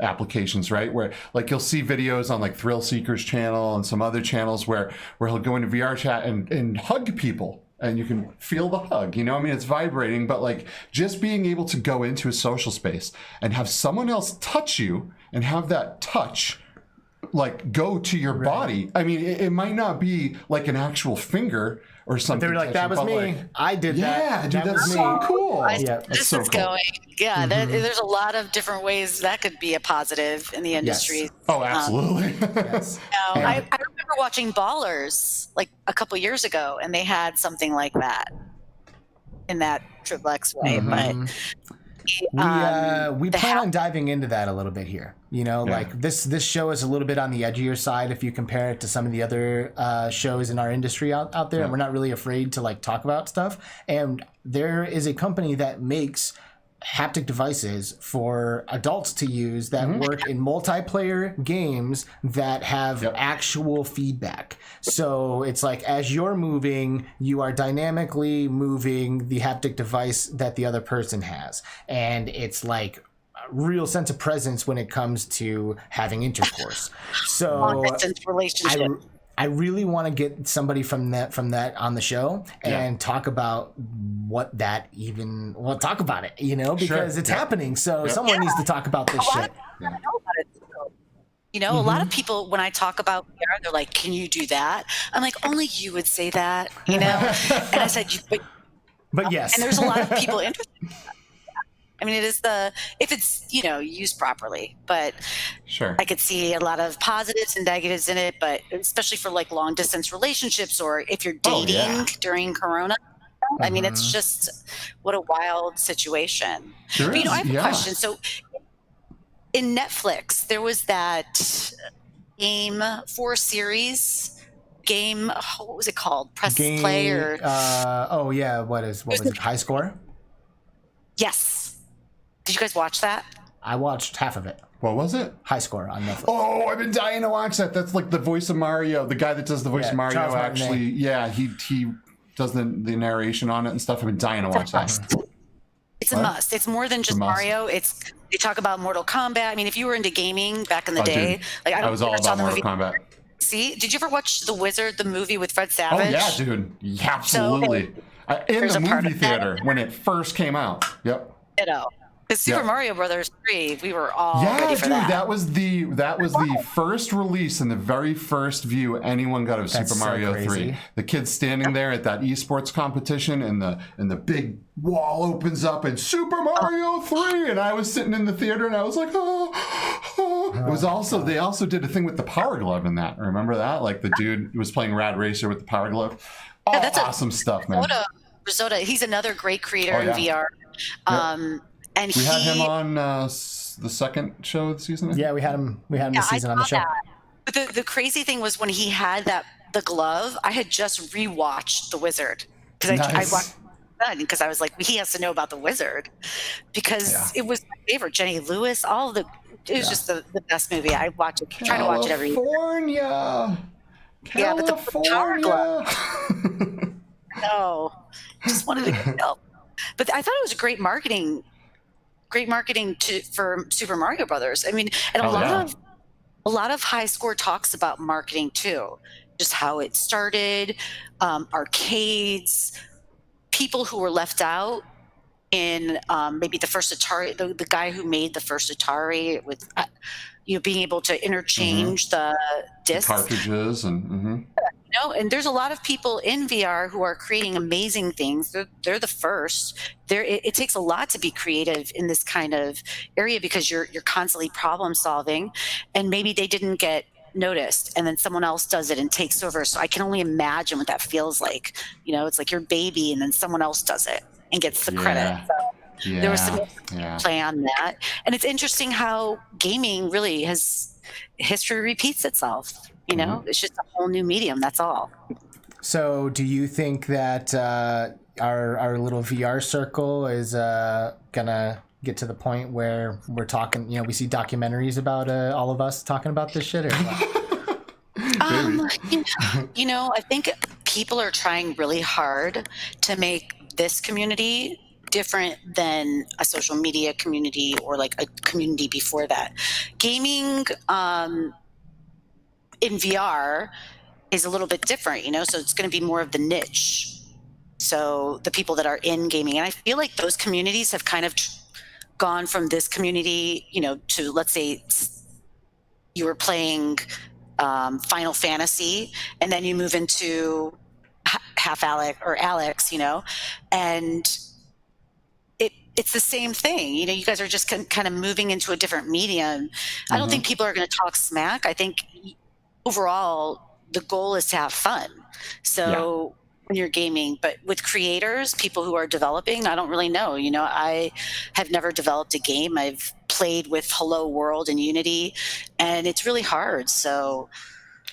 Speaker 2: applications, right? Where, like, you'll see videos on, like, Thrill Seeker's channel and some other channels where he'll go into VR chat and hug people. And you can feel the hug, it's vibrating. But, like, just being able to go into a social space and have someone else touch you and have that touch like go to your body. I mean, it might not be like an actual finger or something.
Speaker 1: But they were like, that was me.
Speaker 2: Like,
Speaker 1: I did that.
Speaker 2: Yeah, dude,
Speaker 1: that
Speaker 2: that's so cool.
Speaker 3: This is going. Yeah, there's a lot of different ways that could be a positive in the industry.
Speaker 2: Yes. Oh, absolutely.
Speaker 3: I remember watching Ballers like a couple years ago, and they had something like that in that XXX way. But
Speaker 1: we plan on diving into that a little bit here. Like this show is a little bit on the edgier side if you compare it to some of the other shows in our industry out there. And we're not really afraid to like talk about stuff. And there is a company that makes haptic devices for adults to use that work in multiplayer games that have actual feedback. So it's like, as you're moving, you are dynamically moving the haptic device that the other person has. And it's like real sense of presence when it comes to having intercourse. So
Speaker 3: Long-distance relationship.
Speaker 1: I really want to get somebody from that on the show and talk about what that even. Well, talk about it, because it's happening. So someone needs to talk about this shit.
Speaker 3: I know about it too. A lot of people, when I talk about VR, they're like, "Can you do that?" I'm like, "Only you would say that," And I said,
Speaker 1: but yes,
Speaker 3: and there's a lot of people interested in that. I mean, it is if it's, used properly, but
Speaker 2: sure,
Speaker 3: I could see a lot of positives and negatives in it, but especially for like long distance relationships or if you're dating during Corona. I mean, it's just what a wild situation.
Speaker 2: Sure
Speaker 3: but, I have a question.
Speaker 2: Yes.
Speaker 3: So in Netflix, there was that Game 4 series game. What was it called? Press Play or?
Speaker 1: What was it? High Score?
Speaker 3: Yes. Did you guys watch that?
Speaker 1: I watched half of it.
Speaker 2: What was it?
Speaker 1: High Score on Netflix.
Speaker 2: Oh, I've been dying to watch that. That's like the voice of Mario. The guy that does the voice of Mario
Speaker 1: Charles
Speaker 2: actually. Yeah, he does the narration on it and stuff. I've been dying to watch that.
Speaker 3: It's a must. It's more than just Mario. They talk about Mortal Kombat. I mean, if you were into gaming back in the day,
Speaker 2: dude,
Speaker 3: like I
Speaker 2: was all about Mortal Kombat.
Speaker 3: See, did you ever watch The Wizard, the movie with Fred Savage?
Speaker 2: Oh yeah, dude, absolutely. In the movie theater when it first came out. Yep.
Speaker 3: Because Super Mario Brothers 3, we were all ready for that.
Speaker 2: That was the first release and the very first view anyone got of Super Mario 3. The kids standing there at that esports competition and the big wall opens up and Super Mario 3 and I was sitting in the theater and I was like, oh. It was also they also did a thing with the Power Glove in that. Remember that? Like the dude was playing Rad Racer with the Power Glove. Oh, that's awesome stuff, man.
Speaker 3: Risotto, he's another great creator in VR. And
Speaker 2: we had him on the second show of the season.
Speaker 1: Yeah, we had him this season on the show.
Speaker 3: But the crazy thing was when he had the glove, I had just rewatched The Wizard because I watched because I was like, he has to know about The Wizard because it was my favorite. Jenny Lewis, it was just the best movie. I watch it, try to watch it every year.
Speaker 2: California.
Speaker 3: Yeah, but the Power Glove. No, just wanted to help. But I thought it was great marketing for Super Mario Brothers. I mean, and a lot of High Score talks about marketing too, just how it started, arcades, people who were left out in maybe the first Atari, the guy who made the first Atari with being able to interchange the discs,
Speaker 2: the cartridges, and
Speaker 3: and there's a lot of people in VR who are creating amazing things. They're the first. It takes a lot to be creative in this kind of area because you're constantly problem solving, and maybe they didn't get noticed, and then someone else does it and takes over. So I can only imagine what that feels like. It's like your baby, and then someone else does it and gets the credit. So there was some play on that, and it's interesting how gaming really history repeats itself. It's just a whole new medium. That's all.
Speaker 1: So do you think that our little VR circle is gonna get to the point where we're talking, we see documentaries about all of us talking about this shit? Or what?
Speaker 3: I think people are trying really hard to make this community different than a social media community or like a community before that. Gaming, in VR is a little bit different, so it's going to be more of the niche. So the people that are in gaming, and I feel like those communities have kind of gone from this community, to, let's say you were playing Final Fantasy and then you move into Half Alex, and it's the same thing. You guys are just kind of moving into a different medium. I don't think people are going to talk smack. I think overall, the goal is to have fun. So when you're gaming, but with creators, people who are developing, I don't really know. I have never developed a game. I've played with Hello World and Unity, and it's really hard. So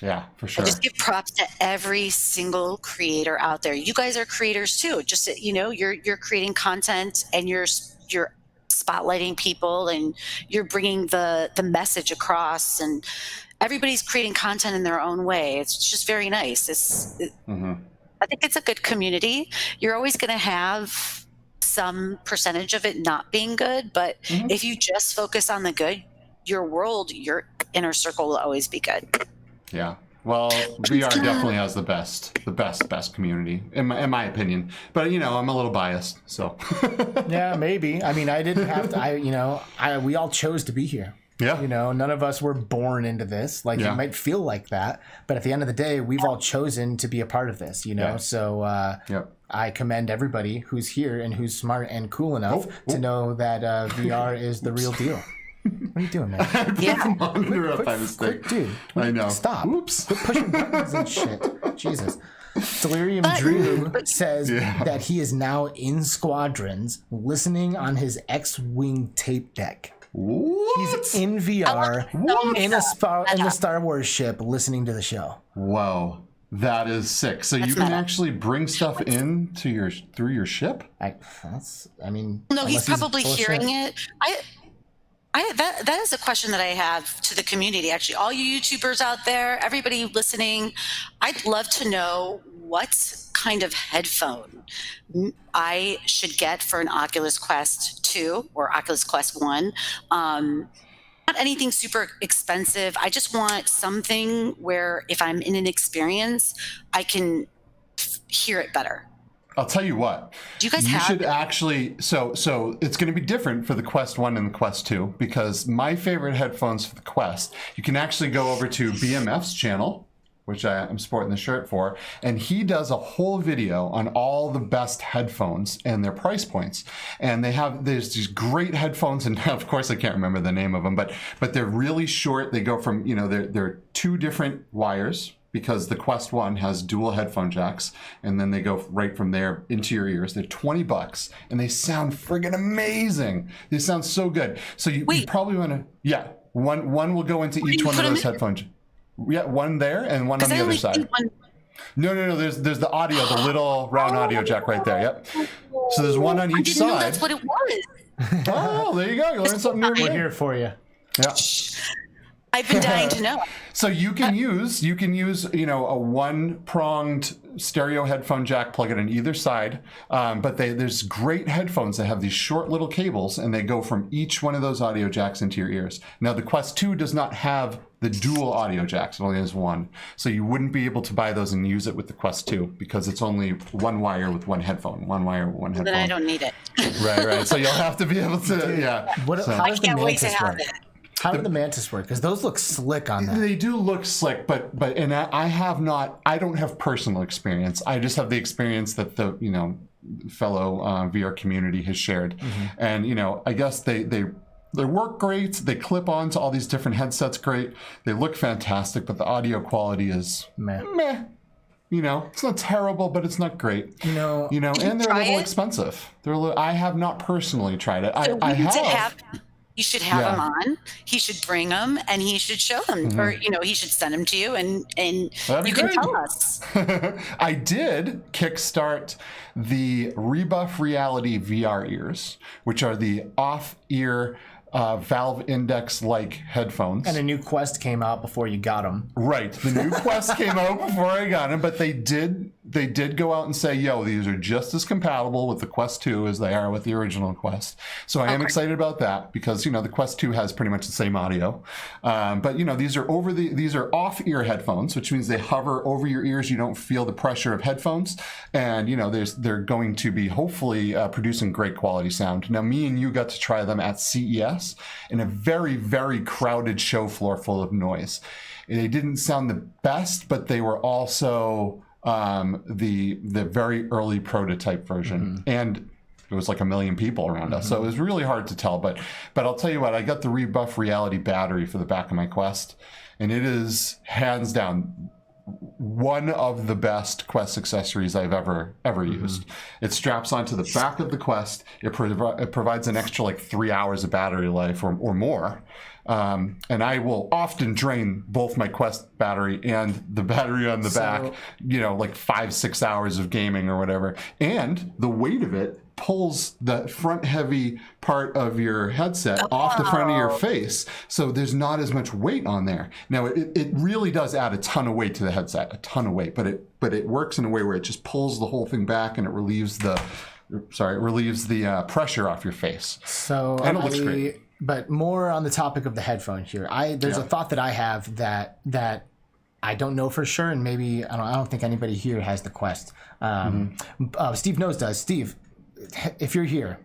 Speaker 2: yeah, for sure.
Speaker 3: I just give props to every single creator out there. You guys are creators too. Just you're creating content and you're spotlighting people and you're bringing the message across, and everybody's creating content in their own way. It's just very nice. I think it's a good community. You're always going to have some percentage of it not being good, but if you just focus on the good, your inner circle will always be good.
Speaker 2: Yeah. Well, VR definitely has the best community, in my opinion. But, I'm a little biased, so.
Speaker 1: Yeah, maybe. I mean, I didn't have to, we all chose to be here.
Speaker 2: Yeah.
Speaker 1: None of us were born into this. Like, it might feel like that, but at the end of the day, we've all chosen to be a part of this, So I commend everybody who's here and who's smart and cool enough to know that VR is the real deal. What are you doing, man?
Speaker 2: Quick,
Speaker 1: dude.
Speaker 2: I know.
Speaker 1: Stop.
Speaker 2: Oops.
Speaker 1: Quit pushing buttons and shit. Jesus. Delirium Drew says that he is now in squadrons listening on his X-Wing tape deck.
Speaker 2: What?
Speaker 1: He's in VR in the Star Wars ship listening to the show.
Speaker 2: Whoa. That is sick. So you can actually bring stuff in to through your ship?
Speaker 3: No, he's probably hearing it. That is a question that I have to the community, actually. All you YouTubers out there, everybody listening, I'd love to know what kind of headphone I should get for an Oculus Quest 2 or Oculus Quest 1. Not anything super expensive. I just want something where if I'm in an experience, I can hear it better.
Speaker 2: I'll tell you what.
Speaker 3: Do you guys have?
Speaker 2: You should actually. So it's going to be different for the Quest 1 and the Quest 2 because my favorite headphones for the Quest, you can actually go over to BMF's channel, which I'm sporting the shirt for, and he does a whole video on all the best headphones and their price points. And there's these great headphones, and of course I can't remember the name of them, but they're really short. They go from they're two different wires, because the Quest 1 has dual headphone jacks, and then they go right from there into your ears. They're $20, and they sound friggin' amazing. They sound so good. So you probably want to, one will go into each one of those headphones. Yeah, one there and one on the other side. No. There's the audio, the little round audio jack right there. Yep. So there's one on each side.
Speaker 3: That's what it was.
Speaker 2: Oh, there you go. You learned something new.
Speaker 1: We're here for you.
Speaker 2: Yeah.
Speaker 3: I've been dying to know.
Speaker 2: So you can use a one-pronged stereo headphone jack, plug it on either side. But there's great headphones that have these short little cables, and they go from each one of those audio jacks into your ears. Now the Quest 2 does not have the dual audio jacks; it only has one. So you wouldn't be able to buy those and use it with the Quest 2 because it's only one wire with one headphone. One wire with one headphone.
Speaker 3: Then I don't need it.
Speaker 2: Right. So you'll have to be able to.
Speaker 1: How does
Speaker 3: I can't wait to have it.
Speaker 1: How do the Mantis work? Because those look slick on that.
Speaker 2: They do look slick, but I don't have personal experience. I just have the experience that the fellow VR community has shared, and I guess they work great. They clip onto all these different headsets great. They look fantastic, but the audio quality is meh. It's not terrible, but it's not great. And they're a little expensive. I have not personally tried it. I have.
Speaker 3: You should have them on. He should bring them, and he should show them, or he should send them to you, and you can tell us.
Speaker 2: I did kickstart the Rebuff Reality VR ears, which are the off-ear Valve Index-like headphones.
Speaker 1: And a new Quest came out before you got them.
Speaker 2: Right. The new Quest came out before I got them, but they did go out and say, these are just as compatible with the Quest 2 as they are with the original Quest. So I am excited about that because, the Quest 2 has pretty much the same audio. But, these are off-ear headphones, which means they hover over your ears. You don't feel the pressure of headphones. And, they're going to be hopefully producing great quality sound. Now, me and you got to try them at CES in a very, very crowded show floor full of noise. They didn't sound the best, but they were also the very early prototype version. And it was like 1 million people around us. So it was really hard to tell. But I'll tell you what, I got the Rebuff Reality battery for the back of my Quest, and it is hands down one of the best Quest accessories I've ever used. It straps onto the back of the Quest. It provides an extra 3 hours of battery life or more. And I will often drain both my Quest battery and the battery on the back, 5-6 hours of gaming or whatever. And the weight of it pulls the front heavy part of your headset off the front of your face, so there's not as much weight on there. Now it really does add a ton of weight to the headset, a ton of weight, but it works in a way where it just pulls the whole thing back and it relieves the relieves the pressure off your face.
Speaker 1: So
Speaker 2: And it looks great.
Speaker 1: But more on the topic of the headphone here. There's a thought that I have that I don't know for sure, and maybe I don't think anybody here has the Quest. Steve Knows does. Steve, if you're here,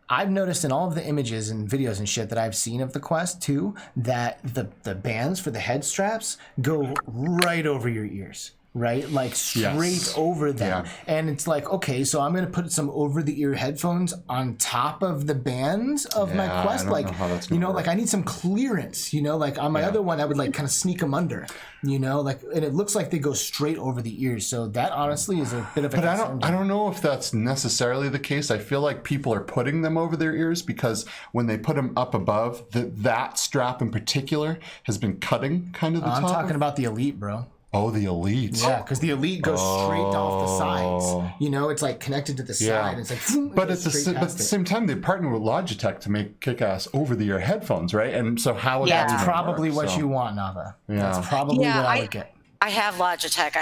Speaker 1: I've noticed in all of the images and videos and shit that I've seen of the Quest 2 that the bands for the head straps go right over your ears. Right? Like straight over them. Yeah. And it's like, okay, so I'm going to put some over the ear headphones on top of the bands of my Quest. Like, like I need some clearance, like on my other one, I would like kind of sneak them under, like, and it looks like they go straight over the ears. So that honestly is a bit of a concern.
Speaker 2: I don't know if that's necessarily the case. I feel like people are putting them over their ears because when they put them up above, that strap in particular has been cutting kind of the top.
Speaker 1: I'm talking about the Elite, bro.
Speaker 2: Oh, the Elite.
Speaker 1: Yeah, because the Elite goes straight off the sides. It's like connected to the side. It's like,
Speaker 2: but at the same time, they partner with Logitech to make kick-ass over-the-ear headphones, right? And so how would that
Speaker 1: That's probably what you want, Nava.
Speaker 2: Yeah.
Speaker 1: That's probably what I would get.
Speaker 3: I have Logitech.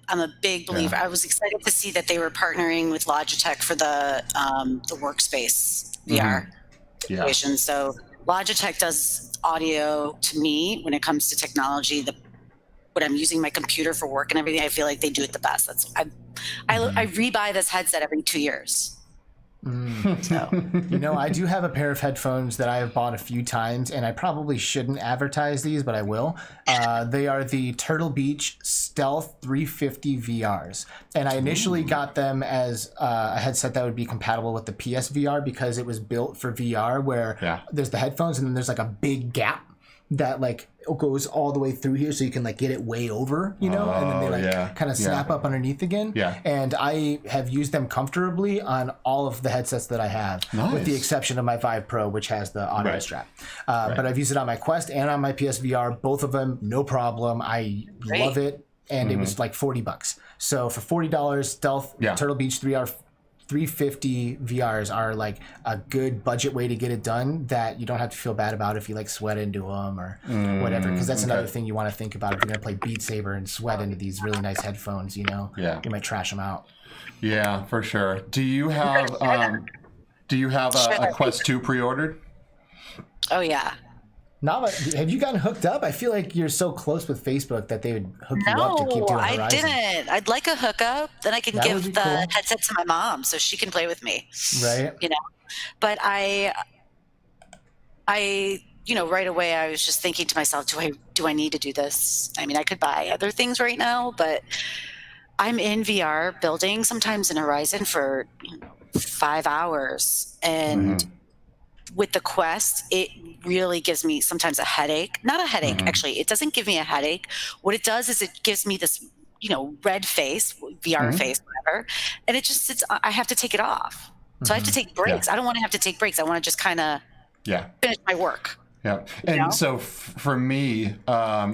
Speaker 3: I'm a big believer. I was excited to see that they were partnering with Logitech for the Workspace VR situation. So Logitech does audio to me when it comes to technology. When I'm using my computer for work and everything, I feel like they do it the best. I rebuy this headset every 2 years.
Speaker 1: So. I do have a pair of headphones that I have bought a few times, and I probably shouldn't advertise these, but I will. They are the Turtle Beach Stealth 350 VRs. And I initially got them as a headset that would be compatible with the PSVR because it was built for VR where there's the headphones and then there's like a big gap that like goes all the way through here so you can like get it way over, and then they like kind of snap up underneath again. Yeah. And I have used them comfortably on all of the headsets that I have, with the exception of my Vive Pro, which has the audio strap. But I've used it on my Quest and on my PSVR, both of them, no problem. I love it. And it was like $40. So for $40, Stealth Turtle Beach 350 VRs are like a good budget way to get it done that you don't have to feel bad about if you like sweat into them or whatever, because that's another thing you want to think about if you're going to play Beat Saber and sweat into these really nice headphones, you might trash them out.
Speaker 2: Yeah, for sure. Do you have a Quest 2 pre-ordered?
Speaker 3: Oh yeah.
Speaker 1: Nava, have you gotten hooked up? I feel like you're so close with Facebook that they would hook you up to keep doing Horizon.
Speaker 3: No, I didn't. I'd like a hookup. Then I can give the headset to my mom so she can play with me.
Speaker 1: Right.
Speaker 3: But I right away I was just thinking to myself, do I need to do this? I mean, I could buy other things right now, but I'm in VR building sometimes in Horizon for 5 hours, and with the Quest, it really gives me sometimes a headache. Not a headache, actually. It doesn't give me a headache. What it does is it gives me this, red face, VR face, whatever. And it just sits, I have to take it off. So I have to take breaks. I don't want to have to take breaks. I want to just kind of finish my work.
Speaker 2: Yeah. And so for me,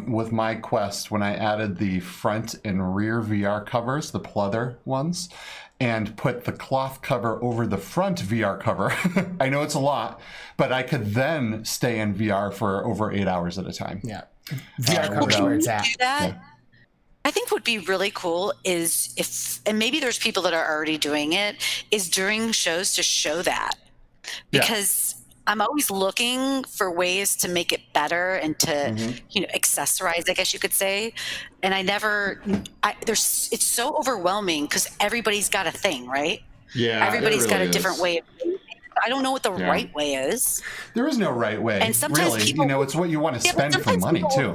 Speaker 2: with my Quest, when I added the front and rear VR covers, the pleather ones, and put the cloth cover over the front VR cover, I know it's a lot, but I could then stay in VR for over 8 hours at a time.
Speaker 1: Yeah. VR cover is where it's at.
Speaker 3: I think what would be really cool is and maybe there's people that are already doing it, is during shows to show that. Because I'm always looking for ways to make it better and to, accessorize, I guess you could say. And it's so overwhelming because everybody's got a thing, right?
Speaker 2: Yeah.
Speaker 3: Everybody's got a different way of doing it. I don't know what the right way is.
Speaker 2: There is no right way. And sometimes really, it's what you want to spend for money too.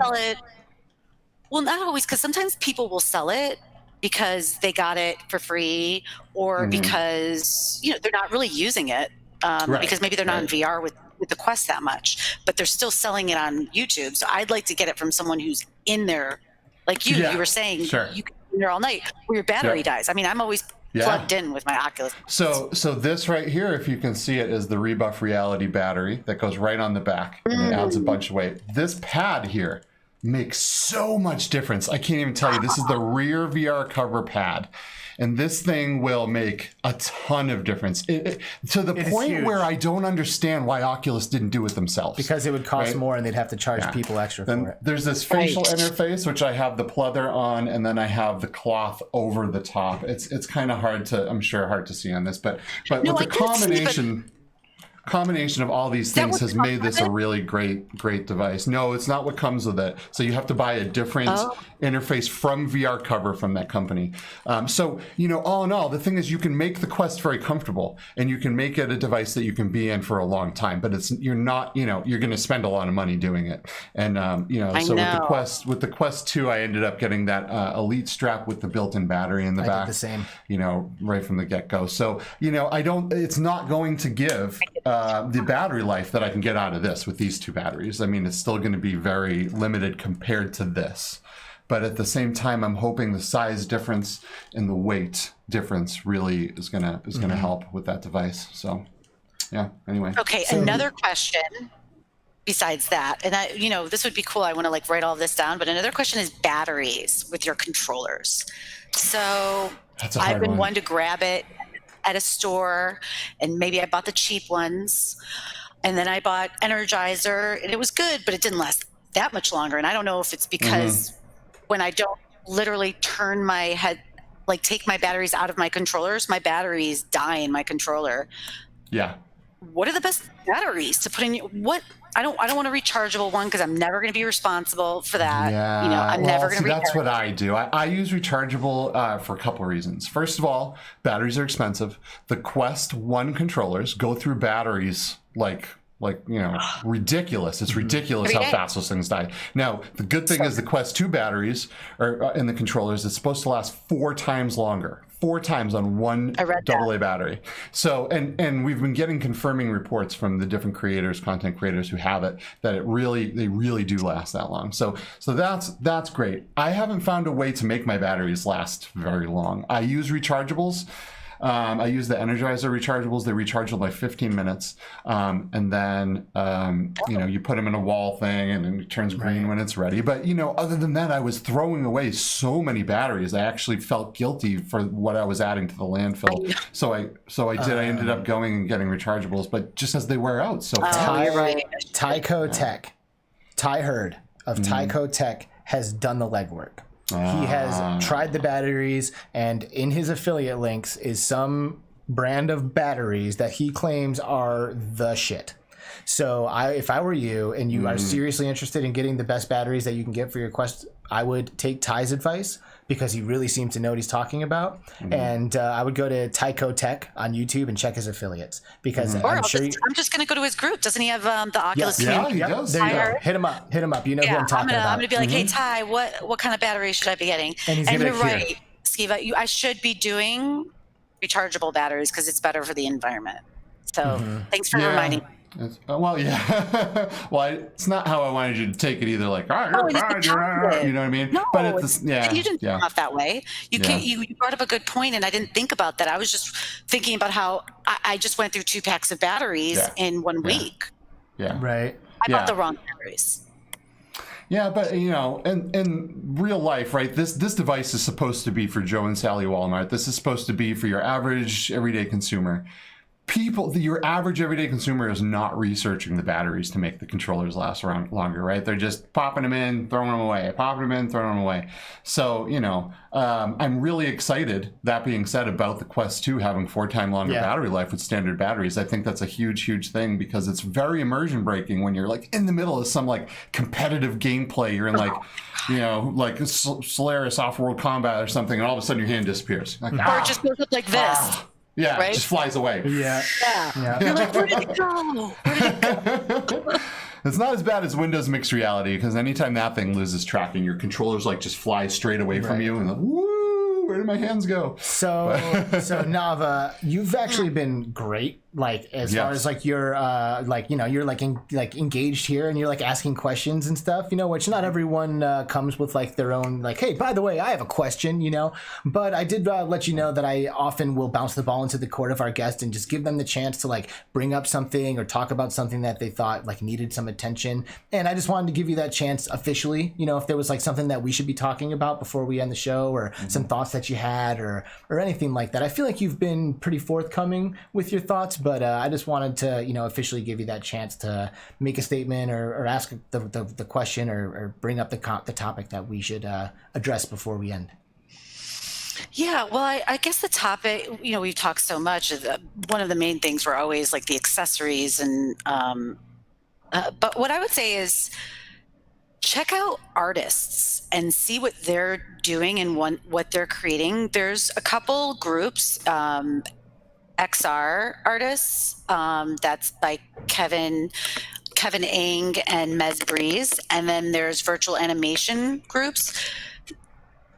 Speaker 3: Well, not always, because sometimes people will sell it because they got it for free or because, they're not really using it. Because maybe they're not in VR with the Quest that much, but they're still selling it on YouTube. So I'd like to get it from someone who's in there, like you. You were saying you can be in there all night where your battery dies. I mean, I'm always plugged in with my Oculus.
Speaker 2: So this right here, if you can see it, is the Rebuff Reality battery that goes right on the back and it adds a bunch of weight. This pad here makes so much difference. I can't even tell you. This is the rear VR cover pad. And this thing will make a ton of difference to the point where I don't understand why Oculus didn't do it themselves.
Speaker 1: Because it would cost more and they'd have to charge people extra for it.
Speaker 2: There's this facial interface, which I have the pleather on, and then I have the cloth over the top. It's kind of hard to see on this, but with the combination of all these things has made this a really great device. No, it's not what comes with it. So you have to buy a different interface from VR Cover from that company. So, all in all, the thing is you can make the Quest very comfortable and you can make it a device that you can be in for a long time, but you're not, you're going to spend a lot of money doing it. And, with the Quest 2, I ended up getting that Elite strap with the built-in battery in the back. I did the same. Right from the get-go. So, it's not going to give the battery life that I can get out of this with these two batteries. I mean, it's still going to be very limited compared to this. But at the same time, I'm hoping the size difference and the weight difference really is gonna help with that device. So, yeah. Anyway.
Speaker 3: Okay. Another question besides that, and this would be cool. I want to write all this down. But another question is batteries with your controllers. So I've been one to grab it at a store, and maybe I bought the cheap ones, and then I bought Energizer, and it was good, but it didn't last that much longer. And I don't know if it's because when I don't literally turn my head, take my batteries out of my controllers, my batteries die in my controller.
Speaker 2: Yeah.
Speaker 3: What are the best batteries to put in? I don't want a rechargeable one because I'm never going to be responsible for that.
Speaker 2: Yeah.
Speaker 3: I'm never going to.
Speaker 2: That's what I do. I use rechargeable for a couple of reasons. First of all, batteries are expensive. The Quest 1 controllers go through batteries ridiculous. It's ridiculous how fast those things die. Now, the good thing is the Quest 2 batteries in the controllers, it's supposed to last 4 times longer. 4 times on one AA battery. So, and we've been getting confirming reports from the different content creators who have it, that they really do last that long. So that's great. I haven't found a way to make my batteries last very long. I use rechargeables. I use the Energizer rechargeables. They recharge in 15 minutes. And then, you put them in a wall thing and it turns green when it's ready. But, other than that, I was throwing away so many batteries. I actually felt guilty for what I was adding to the landfill. So I ended up going and getting rechargeables, but just as they wear out so fast.
Speaker 1: Tyco Tech, Ty Hurd of Tyco Tech has done the legwork. He has tried the batteries, and in his affiliate links is some brand of batteries that he claims are the shit. So if I were you and you are seriously interested in getting the best batteries that you can get for your Quest, I would take Ty's advice because he really seems to know what he's talking about. And I would go to Tyco Tech on YouTube and check his affiliates because I'm
Speaker 3: just going to go to his group. Doesn't he have the Oculus?
Speaker 2: Yeah, he does.
Speaker 1: There you go. Hit him up. You know who I'm talking about.
Speaker 3: I'm going to be like, hey, Ty, what kind of battery should I be getting? And you're right, Skiva. I should be doing rechargeable batteries because it's better for the environment. So thanks for reminding me.
Speaker 2: Well, yeah. Well, it's not how I wanted you to take it either. Like, you know what I mean?
Speaker 3: No,
Speaker 2: but it's
Speaker 3: you didn't come off that way. You brought up a good point, and I didn't think about that. I was just thinking about how I just went through 2 packs of batteries in 1 week.
Speaker 2: Yeah.
Speaker 1: Right.
Speaker 3: I bought the wrong batteries.
Speaker 2: Yeah, but in real life, right? This device is supposed to be for Joe and Sally Walmart. This is supposed to be for your average everyday consumer. Your average everyday consumer is not researching the batteries to make the controllers last around longer, right? They're just popping them in, throwing them away, popping them in, throwing them away. So, I'm really excited, that being said, about the Quest 2 having 4 times longer battery life with standard batteries. I think that's a huge thing because it's very immersion breaking when you're in the middle of some competitive gameplay. You're in Solaris Off-World Combat or something, and all of a sudden your hand disappears.
Speaker 3: Or it just goes up like this.
Speaker 2: Yeah,
Speaker 3: right?
Speaker 2: It just flies away.
Speaker 1: Yeah.
Speaker 3: You're like, where did it go?
Speaker 2: It's not as bad as Windows Mixed Reality because anytime that thing loses tracking, your controllers just fly straight away from you and woo, where did my hands go?
Speaker 1: So Navah, you've actually been great like as
Speaker 2: Yes.
Speaker 1: far as like you're like, you know, you're like engaged here and you're like asking questions and stuff, you know, which not everyone comes with like their own like, hey, by the way, I have a question, you know. But I did let you know that I often will bounce the ball into the court of our guest and just give them the chance to like bring up something or talk about something that they thought like needed some attention. And I just wanted to give you that chance officially, you know, if there was like something that we should be talking about before we end the show, or some thoughts that you had, or anything like that. I feel like you've been pretty forthcoming with your thoughts, but I just wanted to, you know, officially give you that chance to make a statement or ask the question or bring up the topic that we should address before we end.
Speaker 3: Yeah, well, I guess the topic, you know, we've talked so much. One of the main things were always like the accessories, and but what I would say is check out artists and see what they're doing and what they're creating. There's a couple groups, XR artists, that's by Kevin Ing and Mez Breeze, and then there's virtual animation groups.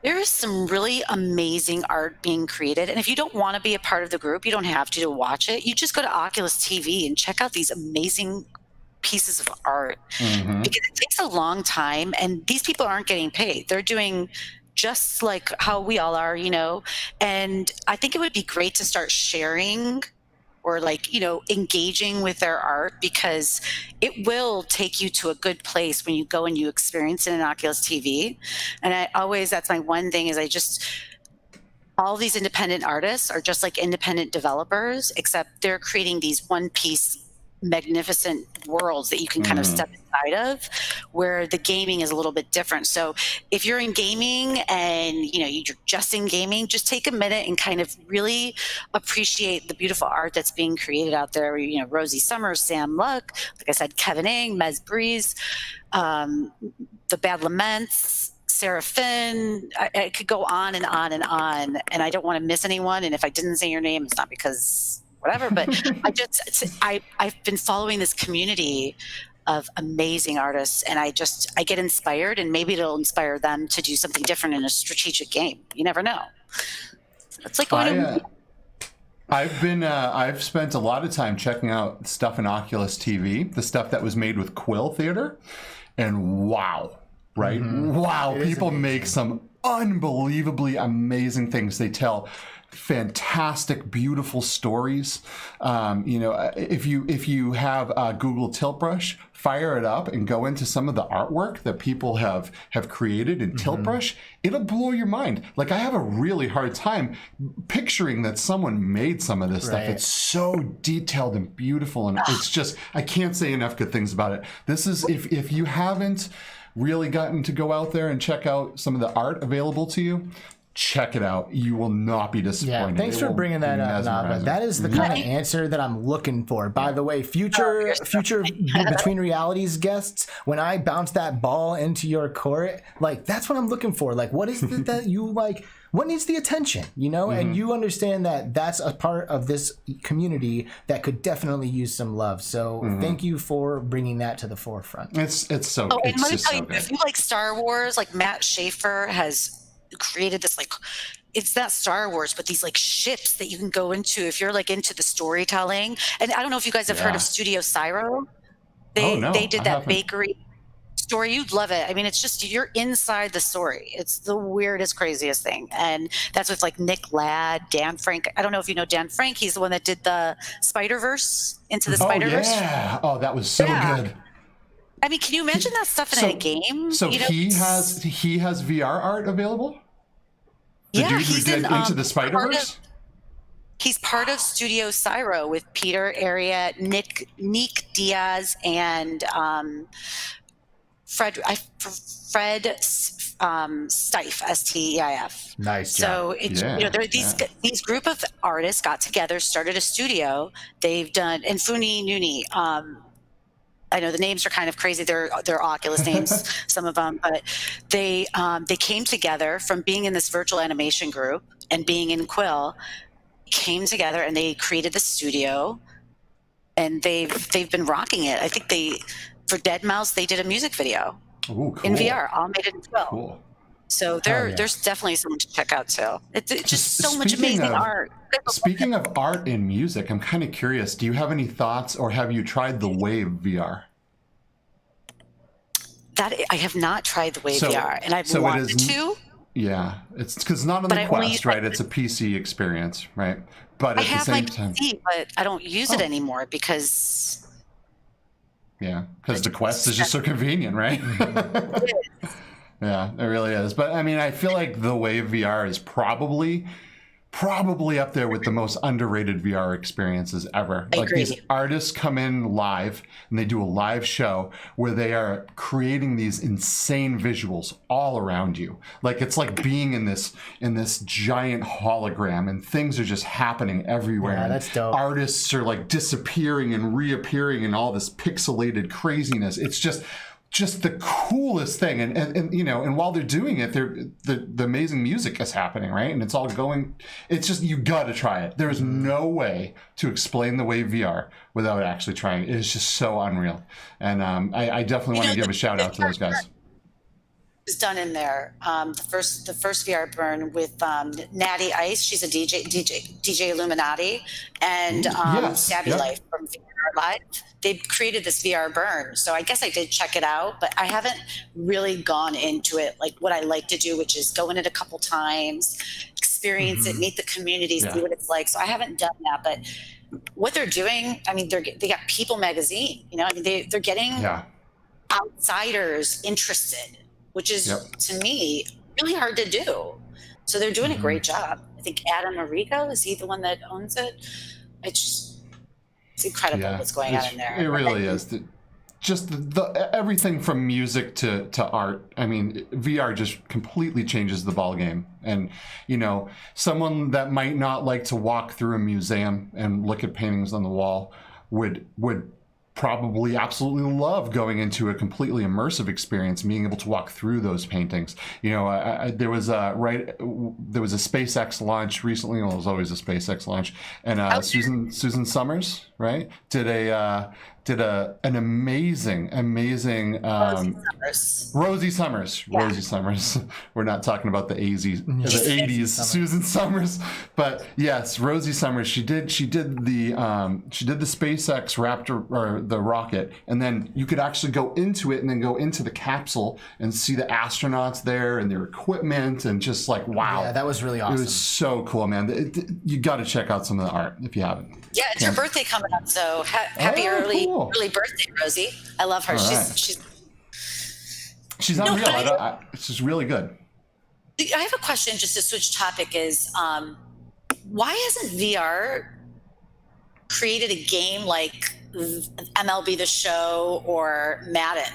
Speaker 3: There is some really amazing art being created. And if you don't want to be a part of the group, you don't have to watch it. You just go to Oculus TV and check out these amazing pieces of art, because it takes a long time and these people aren't getting paid. They're doing just like how we all are, you know. And I think it would be great to start sharing or like, you know, engaging with their art, because it will take you to a good place when you go and you experience it in Oculus TV. And that's my one thing is all these independent artists are just like independent developers, except they're creating these one-piece magnificent worlds that you can kind of step inside of, where the gaming is a little bit different. So if you're in gaming and, you know, you're just in gaming, just take a minute and kind of really appreciate the beautiful art that's being created out there. You know, Rosie Summers, Sam Luck, like I said, Kevin Ing, Mez Breeze, The Bad Laments, Sarah Finn. I could go on and on and on, and I don't want to miss anyone. And if I didn't say your name, it's not because whatever, but I've been following this community of amazing artists, and I get inspired, and maybe it'll inspire them to do something different in a strategic game. You never know. It's like going
Speaker 2: I've spent a lot of time checking out stuff in Oculus TV, the stuff that was made with Quill Theater, and wow, right? Wow, people make some unbelievably amazing things. They tell fantastic, beautiful stories. You know, if you have Google Tilt Brush, fire it up and go into some of the artwork that people have created in Tilt Brush. It'll blow your mind. Like, I have a really hard time picturing that someone made some of this stuff. It's so detailed and beautiful, and it's just, I can't say enough good things about it. This is, if you haven't really gotten to go out there and check out some of the art available to you, check it out. You will not be disappointed.
Speaker 1: Yeah, thanks for bringing that up, Navah. That is the kind of answer that I'm looking for. By the way, future Between Realities guests, when I bounce that ball into your court, like, that's what I'm looking for. Like, what is it that you like? What needs the attention, you know? And you understand that that's a part of this community that could definitely use some love. So thank you for bringing that to the forefront.
Speaker 2: It's so.
Speaker 3: Oh, and
Speaker 2: it's
Speaker 3: let me
Speaker 2: just
Speaker 3: tell
Speaker 2: so
Speaker 3: you,
Speaker 2: good.
Speaker 3: if you like Star Wars, like Matt Schaefer has created this, like, it's not Star Wars, but these like ships that you can go into if you're like into the storytelling. And I don't know if you guys have heard of Studio Cyro. They did that bakery story. You'd love it. I mean, it's just, you're inside the story. It's the weirdest, craziest thing. And that's with like Nick Ladd, Dan Frank. I don't know if you know Dan Frank. He's the one that did the Spider-Verse, Into the Spider-Verse.
Speaker 2: Yeah. Oh, that was so good.
Speaker 3: I mean, can you imagine that stuff in a game?
Speaker 2: So
Speaker 3: you know,
Speaker 2: he has VR art available? The dude who did Into the Spider-Verse?
Speaker 3: He's part of Studio Cyro with Peter Ariet, Nick Diaz, and Fred Steif, S-T-E-I-F.
Speaker 1: Nice
Speaker 3: job. So
Speaker 1: it's,
Speaker 3: you know, these group of artists got together, started a studio. They've done, and Funi Nuni. I know the names are kind of crazy. They're Oculus names, some of them, but they came together from being in this virtual animation group and being in Quill, came together and they created the studio, and they've been rocking it. I think for Dead Mouse, they did a music video in VR, all made in Quill.
Speaker 2: Cool.
Speaker 3: So there's definitely something to check out too. It's just so much
Speaker 2: Speaking
Speaker 3: amazing
Speaker 2: of-
Speaker 3: art.
Speaker 2: Speaking of art and music, I'm kind of curious. Do you have any thoughts, or have you tried the Wave VR?
Speaker 3: That I have not tried the Wave VR, and I've wanted to.
Speaker 2: Yeah, it's because not on the Quest, right? It's a PC experience, right? But at the same time,
Speaker 3: PC, but I don't use it anymore because.
Speaker 2: Yeah, because the Quest is just so convenient, right? Yeah, it really is. But I mean, I feel like the Wave VR is probably up there with the most underrated VR experiences ever.
Speaker 3: I
Speaker 2: like
Speaker 3: agree.
Speaker 2: These artists come in live and they do a live show where they are creating these insane visuals all around you. Like it's like being in this giant hologram, and things are just happening everywhere.
Speaker 1: Yeah, that's dope.
Speaker 2: Artists are like disappearing and reappearing in all this pixelated craziness. It's just the coolest thing, and you know, and while they're doing it, the amazing music is happening, right? And it's all going. It's just, you got to try it. There is no way to explain the Wave VR without actually trying it. It is just so unreal, and I definitely want to give a shout out to those guys.
Speaker 3: Was done in there. The first VR burn with Natty Ice. She's a DJ Illuminati, and Savvy
Speaker 2: yep.
Speaker 3: Life from VR Live. They created this VR burn, so I guess I did check it out, but I haven't really gone into it like what I like to do, which is go in it a couple times, experience it, meet the community, see what it's like. So I haven't done that, but what they're doing, I mean, they got People Magazine, you know, I mean, they're getting outsiders interested, which is to me really hard to do. So they're doing a great job. I think Adam Arrigo, is he the one that owns it? It's incredible what's going on in there.
Speaker 2: It really is. Just everything from music to art. I mean, VR just completely changes the ballgame. And, you know, someone that might not like to walk through a museum and look at paintings on the wall would probably absolutely love going into a completely immersive experience, being able to walk through those paintings. You know, there was a SpaceX launch recently. Well, there's always a SpaceX launch, and Susan Summers, right, did an amazing Rosie Summers. Rosie Summers. We're not talking about the 80s Susan Summers, but yes, Rosie Summers. She did the SpaceX Raptor, or the rocket, and then you could actually go into it and then go into the capsule and see the astronauts there and their equipment, and just like, wow.
Speaker 1: Yeah, that was really awesome.
Speaker 2: It was so cool, man. You got to check out some of the art if you haven't.
Speaker 3: Yeah, it's your birthday coming up, so happy early birthday, Rosie. I love her.
Speaker 2: Right. She's unreal. She's really good.
Speaker 3: I have a question, just to switch topic, is why hasn't VR created a game like MLB The Show or Madden?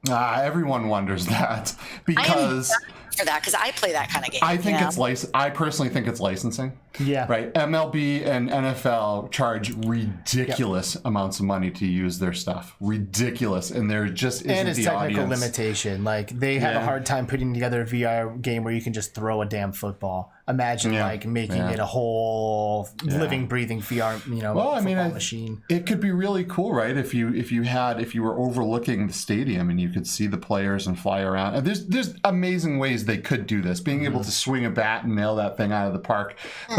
Speaker 2: Everyone wonders that, because
Speaker 3: for that, because I play that kind of game.
Speaker 2: I think I personally think it's licensing.
Speaker 1: Yeah.
Speaker 2: Right. MLB and NFL charge ridiculous amounts of money to use their stuff. Ridiculous, and there just isn't
Speaker 1: and it's
Speaker 2: the
Speaker 1: technical
Speaker 2: audience.
Speaker 1: Limitation. Like they have a hard time putting together a VR game where you can just throw a damn football. Imagine like making it a whole living, breathing VR, football machine.
Speaker 2: It could be really cool, right? If you were overlooking the stadium and you could see the players and fly around. And there's amazing ways they could do this. Being able to swing a bat and nail that thing out of the park.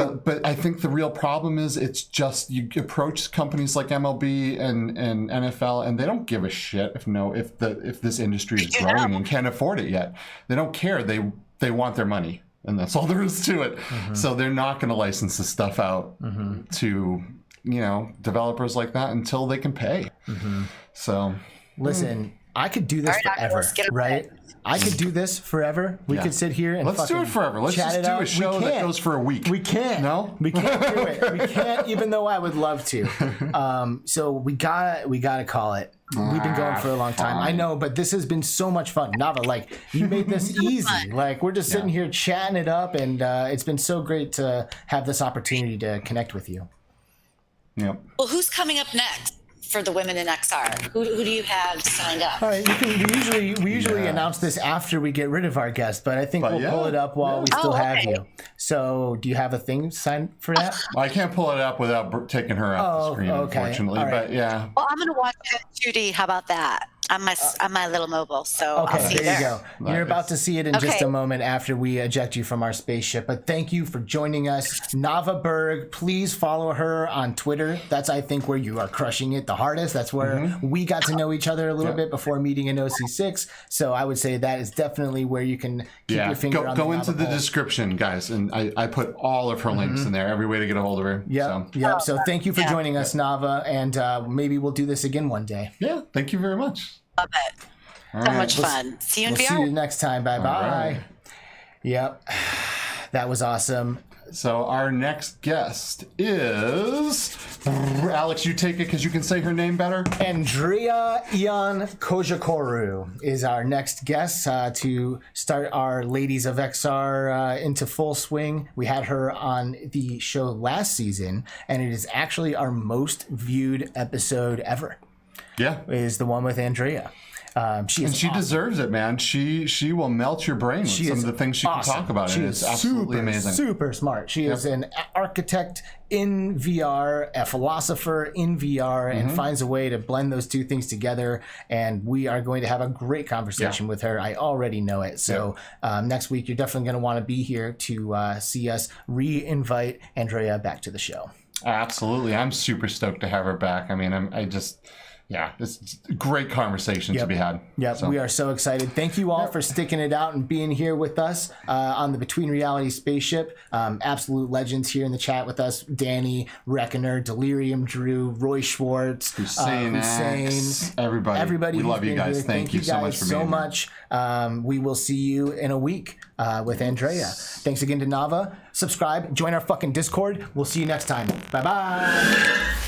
Speaker 2: But I think the real problem is it's just, you approach companies like MLB and NFL, and they don't give a shit if this industry is growing and can't afford it yet. They don't care. They want their money. And that's all there is to it. So they're not going to license this stuff out to, developers like that until they can pay. So
Speaker 1: listen, I could do this forever, right? I could do this forever. We could sit here and
Speaker 2: let's do it forever. Let's just do a show that goes for a week.
Speaker 1: We can't.
Speaker 2: No,
Speaker 1: we can't do it. We can't, even though I would love to. So we gotta call it. We've been going for a long time. I know, but this has been so much fun. Navah, like, you made this easy. Like, we're just sitting here chatting it up, and it's been so great to have this opportunity to connect with you.
Speaker 2: Yep.
Speaker 3: Well, who's coming up next for the Women in XR? Who do you have signed up?
Speaker 1: All right, we usually announce this after we get rid of our guest, but I think we'll pull it up while we still have you. So, do you have a thing signed for that?
Speaker 2: I can't pull it up without taking her off the screen, unfortunately. Right. But yeah.
Speaker 3: Well, I'm going to watch it in 2D. How about that? on my little mobile, so
Speaker 1: Okay,
Speaker 3: I'll see you
Speaker 1: there you
Speaker 3: there.
Speaker 1: go. You're about to see it in just
Speaker 3: Okay.
Speaker 1: a moment after we eject you from our spaceship. But thank you for joining us. Navah Berg, please follow her on Twitter. That's, I think, where you are crushing it the hardest. That's where we got to know each other a little bit before meeting in OC6. So I would say that is definitely where you can keep your finger on
Speaker 2: go
Speaker 1: the
Speaker 2: into
Speaker 1: Navah
Speaker 2: the
Speaker 1: pulse.
Speaker 2: description, guys, and I put all of her links in there, every way to get a hold of her.
Speaker 1: Yep. So thank you for joining us, Navah, and maybe we'll do this again one day.
Speaker 2: Yeah, thank you very much.
Speaker 3: Love it.
Speaker 2: All
Speaker 3: So
Speaker 2: right.
Speaker 3: much fun. See you in
Speaker 1: We'll
Speaker 3: VR.
Speaker 1: see you next time. Bye bye.
Speaker 2: right.
Speaker 1: Yep. That was awesome.
Speaker 2: So our next guest is Alex. You take it because you can say her name better.
Speaker 1: Andrea Ian Kojakoru is our next guest to start our Ladies of XR into full swing. We had her on the show last season, and it is actually our most viewed episode ever.
Speaker 2: Yeah,
Speaker 1: Is the one with Andrea. She
Speaker 2: awesome. Deserves it, man. She will melt your brain with some of the things she can talk about.
Speaker 1: She
Speaker 2: It's
Speaker 1: is
Speaker 2: absolutely amazing.
Speaker 1: Super smart. She is an architect in VR, a philosopher in VR, and finds a way to blend those two things together. And we are going to have a great conversation with her. I already know it. So next week, you're definitely going to want to be here to see us re-invite Andrea back to the show.
Speaker 2: Absolutely. I'm super stoked to have her back. I mean, it's a great conversation to be had.
Speaker 1: Yep,
Speaker 2: So.
Speaker 1: we are so excited. Thank you all for sticking it out and being here with us on the Between Reality Spaceship. Absolute legends here in the chat with us. Danny, Reckoner, Delirium Drew, Roy Schwartz,
Speaker 2: Hussein, Axe, everybody. We
Speaker 1: who's
Speaker 2: love you
Speaker 1: been
Speaker 2: guys.
Speaker 1: here.
Speaker 2: Thank you so much for being here.
Speaker 1: We will see you in a week with Andrea. Thanks again to Navah. Subscribe, join our fucking Discord. We'll see you next time. Bye-bye.